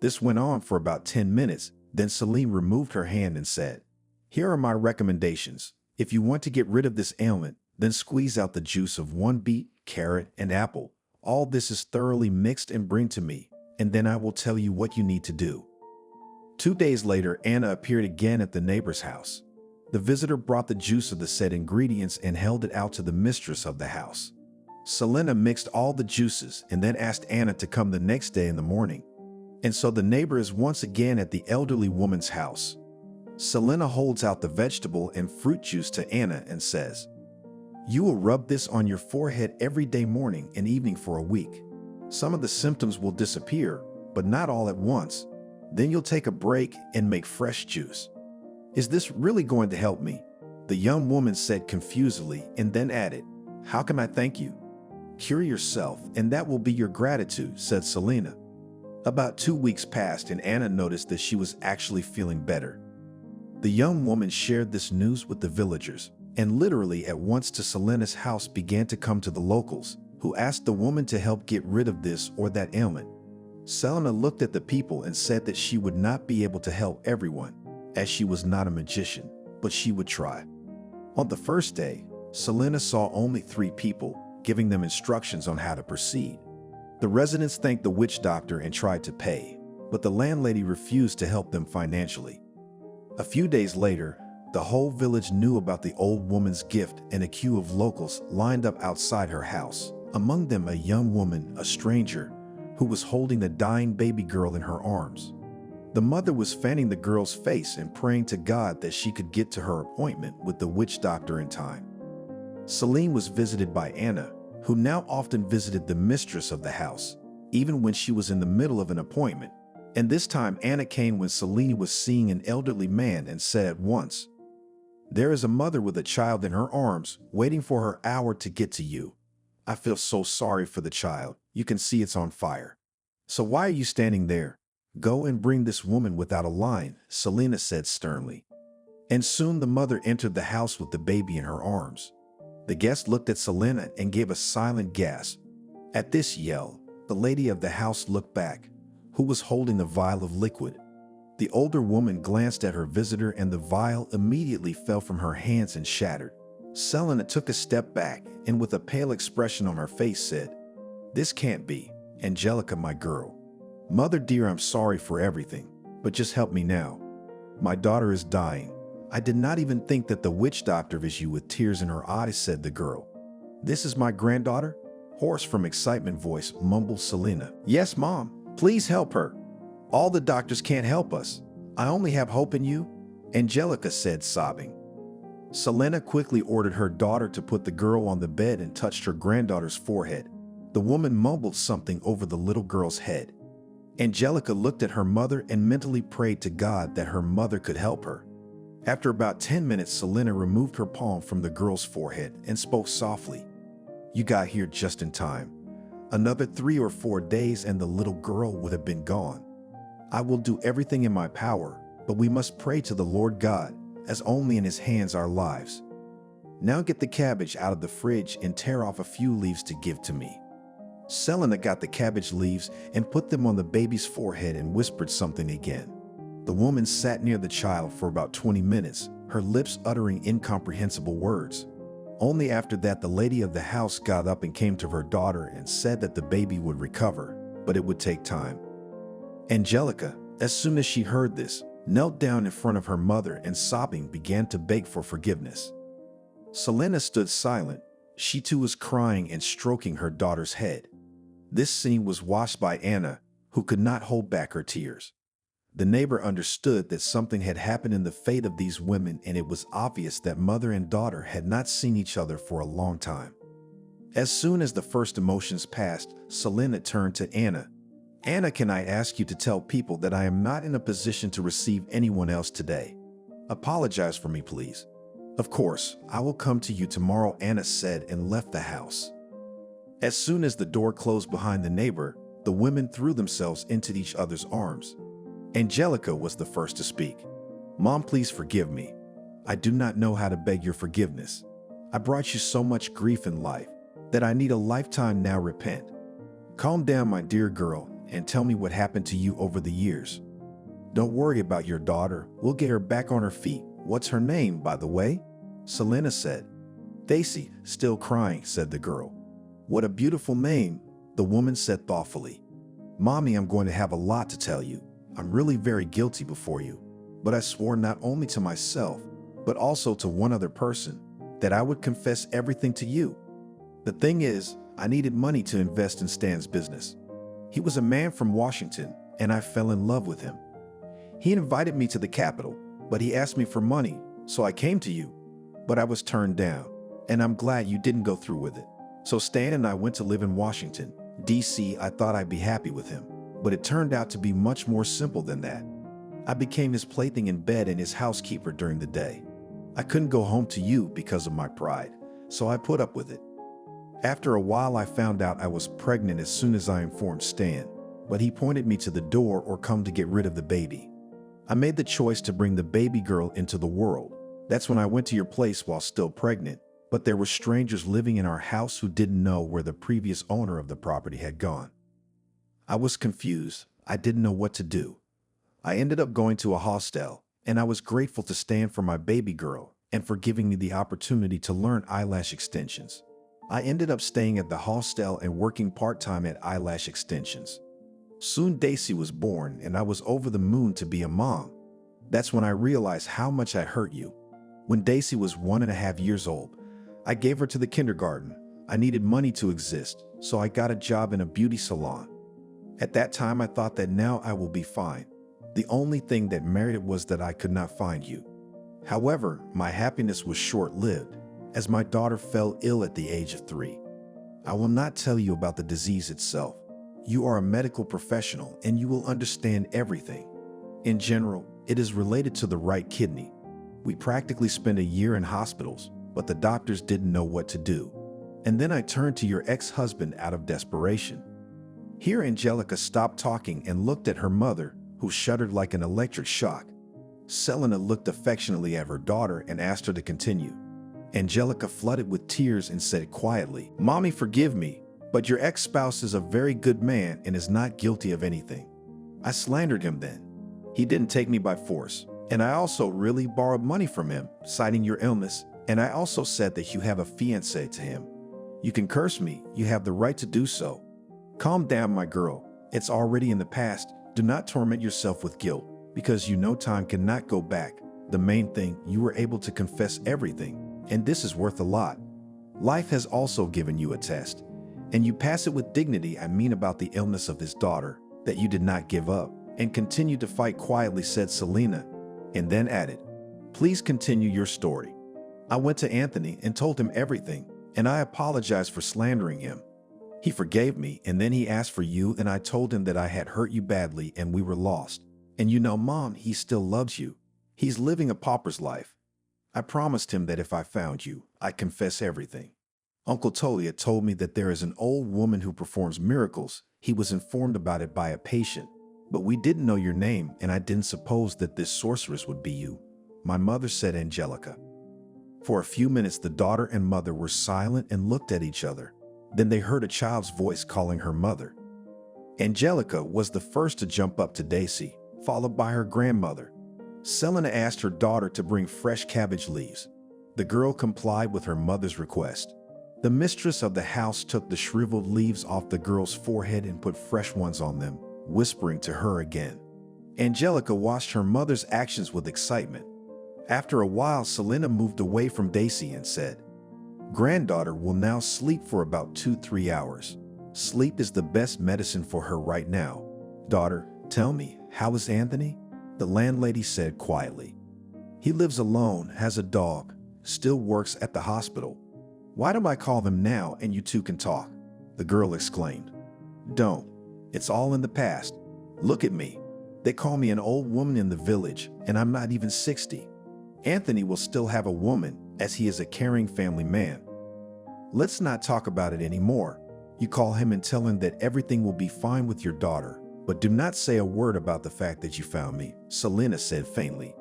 Speaker 2: This went on for about 10 minutes, then Selena removed her hand and said, "Here are my recommendations. If you want to get rid of this ailment, then squeeze out the juice of one beet, carrot, and apple. All this is thoroughly mixed and bring to me, and then I will tell you what you need to do." 2 days later, Anna appeared again at the neighbor's house. The visitor brought the juice of the said ingredients and held it out to the mistress of the house. Selena mixed all the juices and then asked Anna to come the next day in the morning. And so the neighbor is once again at the elderly woman's house. Selena holds out the vegetable and fruit juice to Anna and says, "You will rub this on your forehead every day, morning and evening, for a week. Some of the symptoms will disappear, but not all at once. Then you'll take a break and make fresh juice." "Is this really going to help me?" the young woman said confusedly, and then added, "How can I thank you?" "Cure yourself, and that will be your gratitude," said Selena. About 2 weeks passed, and Anna noticed that she was actually feeling better. The young woman shared this news with the villagers, and literally at once to Selena's house began to come to the locals, who asked the woman to help get rid of this or that ailment. Selena looked at the people and said that she would not be able to help everyone, as she was not a magician, but she would try. On the first day, Selena saw only 3 people, giving them instructions on how to proceed. The residents thanked the witch doctor and tried to pay, but the landlady refused to help them financially. A few days later, the whole village knew about the old woman's gift, and a queue of locals lined up outside her house, among them a young woman, a stranger, who was holding a dying baby girl in her arms. The mother was fanning the girl's face and praying to God that she could get to her appointment with the witch doctor in time. Selena was visited by Anna, who now often visited the mistress of the house, even when she was in the middle of an appointment. And this time Anna came when Selena was seeing an elderly man and said at once, "There is a mother with a child in her arms, waiting for her hour to get to you. I feel so sorry for the child. You can see it's on fire. So why are you standing there? Go and bring this woman without a line," Selena said sternly. And soon the mother entered the house with the baby in her arms. The guest looked at Selena and gave a silent gasp. At this yell, the lady of the house looked back, who was holding a vial of liquid. The older woman glanced at her visitor and the vial immediately fell from her hands and shattered. Selena took a step back and with a pale expression on her face said, "This can't be. Angelica, my girl. Mother dear, I'm sorry for everything, but just help me now. My daughter is dying. I did not even think that the witch doctor was you," with tears in her eyes said the girl. "This is my granddaughter?" Hoarse from excitement voice mumbled Selena. "Yes, Mom. Please help her. All the doctors can't help us. I only have hope in you," Angelica said, sobbing. Selena quickly ordered her daughter to put the girl on the bed and touched her granddaughter's forehead. The woman mumbled something over the little girl's head. Angelica looked at her mother and mentally prayed to God that her mother could help her. After about 10 minutes, Selena removed her palm from the girl's forehead and spoke softly. "You got here just in time. Another 3 or 4 days and the little girl would have been gone. I will do everything in my power, but we must pray to the Lord God, as only in His hands are lives. Now get the cabbage out of the fridge and tear off a few leaves to give to me." Selena got the cabbage leaves and put them on the baby's forehead and whispered something again. The woman sat near the child for about 20 minutes, her lips uttering incomprehensible words. Only after that the lady of the house got up and came to her daughter and said that the baby would recover, but it would take time. Angelica, as soon as she heard this, knelt down in front of her mother and sobbing began to beg for forgiveness. Selena stood silent. She too was crying and stroking her daughter's head. This scene was watched by Anna, who could not hold back her tears. The neighbor understood that something had happened in the fate of these women, and it was obvious that mother and daughter had not seen each other for a long time. As soon as the first emotions passed, Selena turned to Anna. "Anna, can I ask you to tell people that I am not in a position to receive anyone else today? Apologize for me, please." "Of course, I will come to you tomorrow," Anna said and left the house. As soon as the door closed behind the neighbor, the women threw themselves into each other's arms. Angelica was the first to speak. "Mom, please forgive me. I do not know how to beg your forgiveness. I brought you so much grief in life that I need a lifetime now repent. Calm down, my dear girl, and tell me what happened to you over the years. Don't worry about your daughter. We'll get her back on her feet. What's her name, by the way?" Selena said. "Daisy," still crying, said the girl. "What a beautiful name," the woman said thoughtfully. "Mommy, I'm going to have a lot to tell you. I'm really very guilty before you, but I swore not only to myself, but also to one other person, that I would confess everything to you. The thing is, I needed money to invest in Stan's business. He was a man from Washington, and I fell in love with him. He invited me to the Capitol, but he asked me for money, so I came to you. But I was turned down, and I'm glad you didn't go through with it. So Stan and I went to live in Washington, D.C. I thought I'd be happy with him, but it turned out to be much more simple than that. I became his plaything in bed and his housekeeper during the day. I couldn't go home to you because of my pride, so I put up with it. After a while, I found out I was pregnant as soon as I informed Stan, but he pointed me to the door or come to get rid of the baby. I made the choice to bring the baby girl into the world. That's when I went to your place while still pregnant, but there were strangers living in our house who didn't know where the previous owner of the property had gone. I was confused. I didn't know what to do. I ended up going to a hostel, and I was grateful to Stan for my baby girl and for giving me the opportunity to learn eyelash extensions. I ended up staying at the hostel and working part-time at eyelash extensions. Soon Daisy was born, and I was over the moon to be a mom. That's when I realized how much I hurt you. When Daisy was 1.5 years old, I gave her to the kindergarten. I needed money to exist, so I got a job in a beauty salon. At that time, I thought that now I will be fine. The only thing that mattered was that I could not find you. However, my happiness was short-lived, as my daughter fell ill at the age of 3. I will not tell you about the disease itself. You are a medical professional and you will understand everything. In general, it is related to the right kidney. We practically spent a year in hospitals, but the doctors didn't know what to do. And then I turned to your ex-husband out of desperation. Here Angelica stopped talking and looked at her mother, who shuddered like an electric shock. Selena looked affectionately at her daughter and asked her to continue. Angelica flooded with tears and said quietly, "Mommy, forgive me, but your ex-spouse is a very good man and is not guilty of anything. I slandered him then. He didn't take me by force, and I also really borrowed money from him, citing your illness, and I also said that you have a fiancé to him. You can curse me, you have the right to do so. Calm down, my girl. It's already in the past. Do not torment yourself with guilt, because you know time cannot go back. The main thing, you were able to confess everything, and this is worth a lot. Life has also given you a test, and you pass it with dignity. I mean about the illness of his daughter, that you did not give up, and continue to fight quietly," said Selena, and then added, "Please continue your story." "I went to Anthony and told him everything, and I apologized for slandering him. He forgave me, and then he asked for you, and I told him that I had hurt you badly and we were lost. And you know, Mom, he still loves you. He's living a pauper's life. I promised him that if I found you, I'd confess everything. Uncle Tolia told me that there is an old woman who performs miracles. He was informed about it by a patient, but we didn't know your name, and I didn't suppose that this sorceress would be you," my mother said, Angelica. For a few minutes, the daughter and mother were silent and looked at each other. Then they heard a child's voice calling her mother. Angelica was the first to jump up to Daisy, followed by her grandmother. Selena asked her daughter to bring fresh cabbage leaves. The girl complied with her mother's request. The mistress of the house took the shriveled leaves off the girl's forehead and put fresh ones on them, whispering to her again. Angelica watched her mother's actions with excitement. After a while, Selena moved away from Daisy and said, "Granddaughter will now sleep for about 2-3 hours. Sleep is the best medicine for her right now. Daughter, tell me, how is Anthony?" The landlady said quietly. "He lives alone, has a dog, still works at the hospital." "Why do I call them now and you two can talk?" the girl exclaimed. "Don't. It's all in the past. Look at me. They call me an old woman in the village, and I'm not even 60. Anthony will still have a woman, as he is a caring family man. Let's not talk about it anymore. You call him and tell him that everything will be fine with your daughter, but do not say a word about the fact that you found me," Selena said faintly.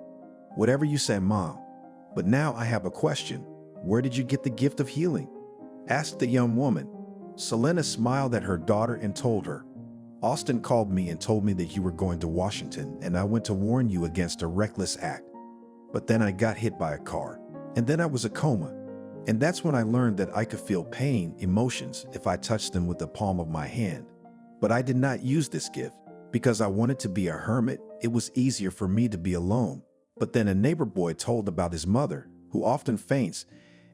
Speaker 2: "Whatever you say, Mom. But now I have a question. Where did you get the gift of healing?" asked the young woman. Selena smiled at her daughter and told her, "Austin called me and told me that you were going to Washington, and I went to warn you against a reckless act. But then I got hit by a car, and then I was a coma. And that's when I learned that I could feel pain, emotions, if I touched them with the palm of my hand. But I did not use this gift because I wanted to be a hermit. It was easier for me to be alone. But then a neighbor boy told about his mother, who often faints,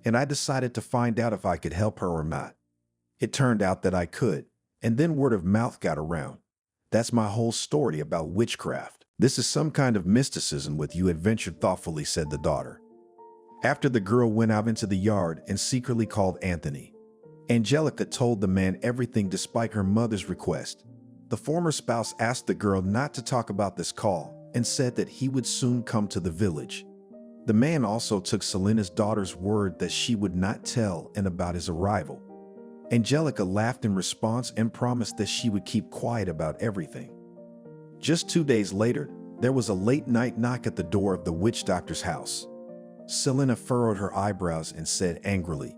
Speaker 2: and I decided to find out if I could help her or not. It turned out that I could, and then word of mouth got around. That's my whole story about witchcraft." "This is some kind of mysticism with you," adventured thoughtfully, said the daughter. After the girl went out into the yard and secretly called Anthony, Angelica told the man everything despite her mother's request. The former spouse asked the girl not to talk about this call and said that he would soon come to the village. The man also took Selena's daughter's word that she would not tell and about his arrival. Angelica laughed in response and promised that she would keep quiet about everything. Just 2 days later, there was a late-night knock at the door of the witch doctor's house. Selena furrowed her eyebrows and said angrily,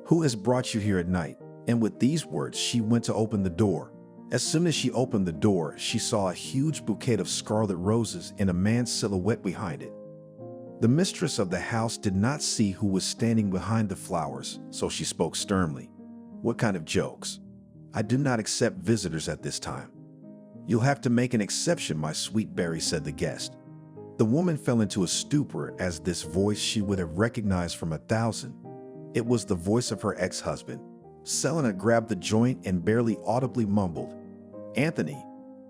Speaker 2: "Who has brought you here at night?" And with these words, she went to open the door. As soon as she opened the door, she saw a huge bouquet of scarlet roses and a man's silhouette behind it. The mistress of the house did not see who was standing behind the flowers, so she spoke sternly. "What kind of jokes? I do not accept visitors at this time." "You'll have to make an exception, my sweet berry," said the guest. The woman fell into a stupor as this voice she would have recognized from 1,000. It was the voice of her ex-husband. Selena grabbed the joint and barely audibly mumbled, "Anthony."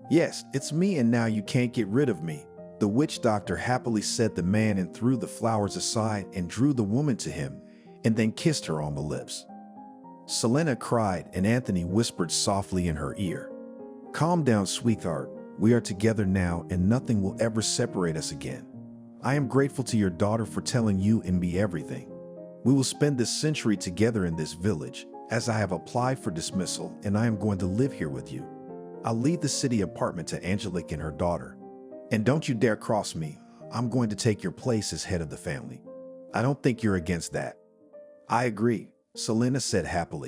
Speaker 2: "Yes, it's me, and now you can't get rid of me," the witch doctor happily said the man, and threw the flowers aside and drew the woman to him and then kissed her on the lips. Selena cried, and Anthony whispered softly in her ear, "Calm down, sweetheart. We are together now, and nothing will ever separate us again. I am grateful to your daughter for telling you and me everything. We will spend this century together in this village, as I have applied for dismissal, and I am going to live here with you. I'll leave the city apartment to Angelica and her daughter. And don't you dare cross me. I'm going to take your place as head of the family. I don't think you're against that." "I agree," Selena said happily.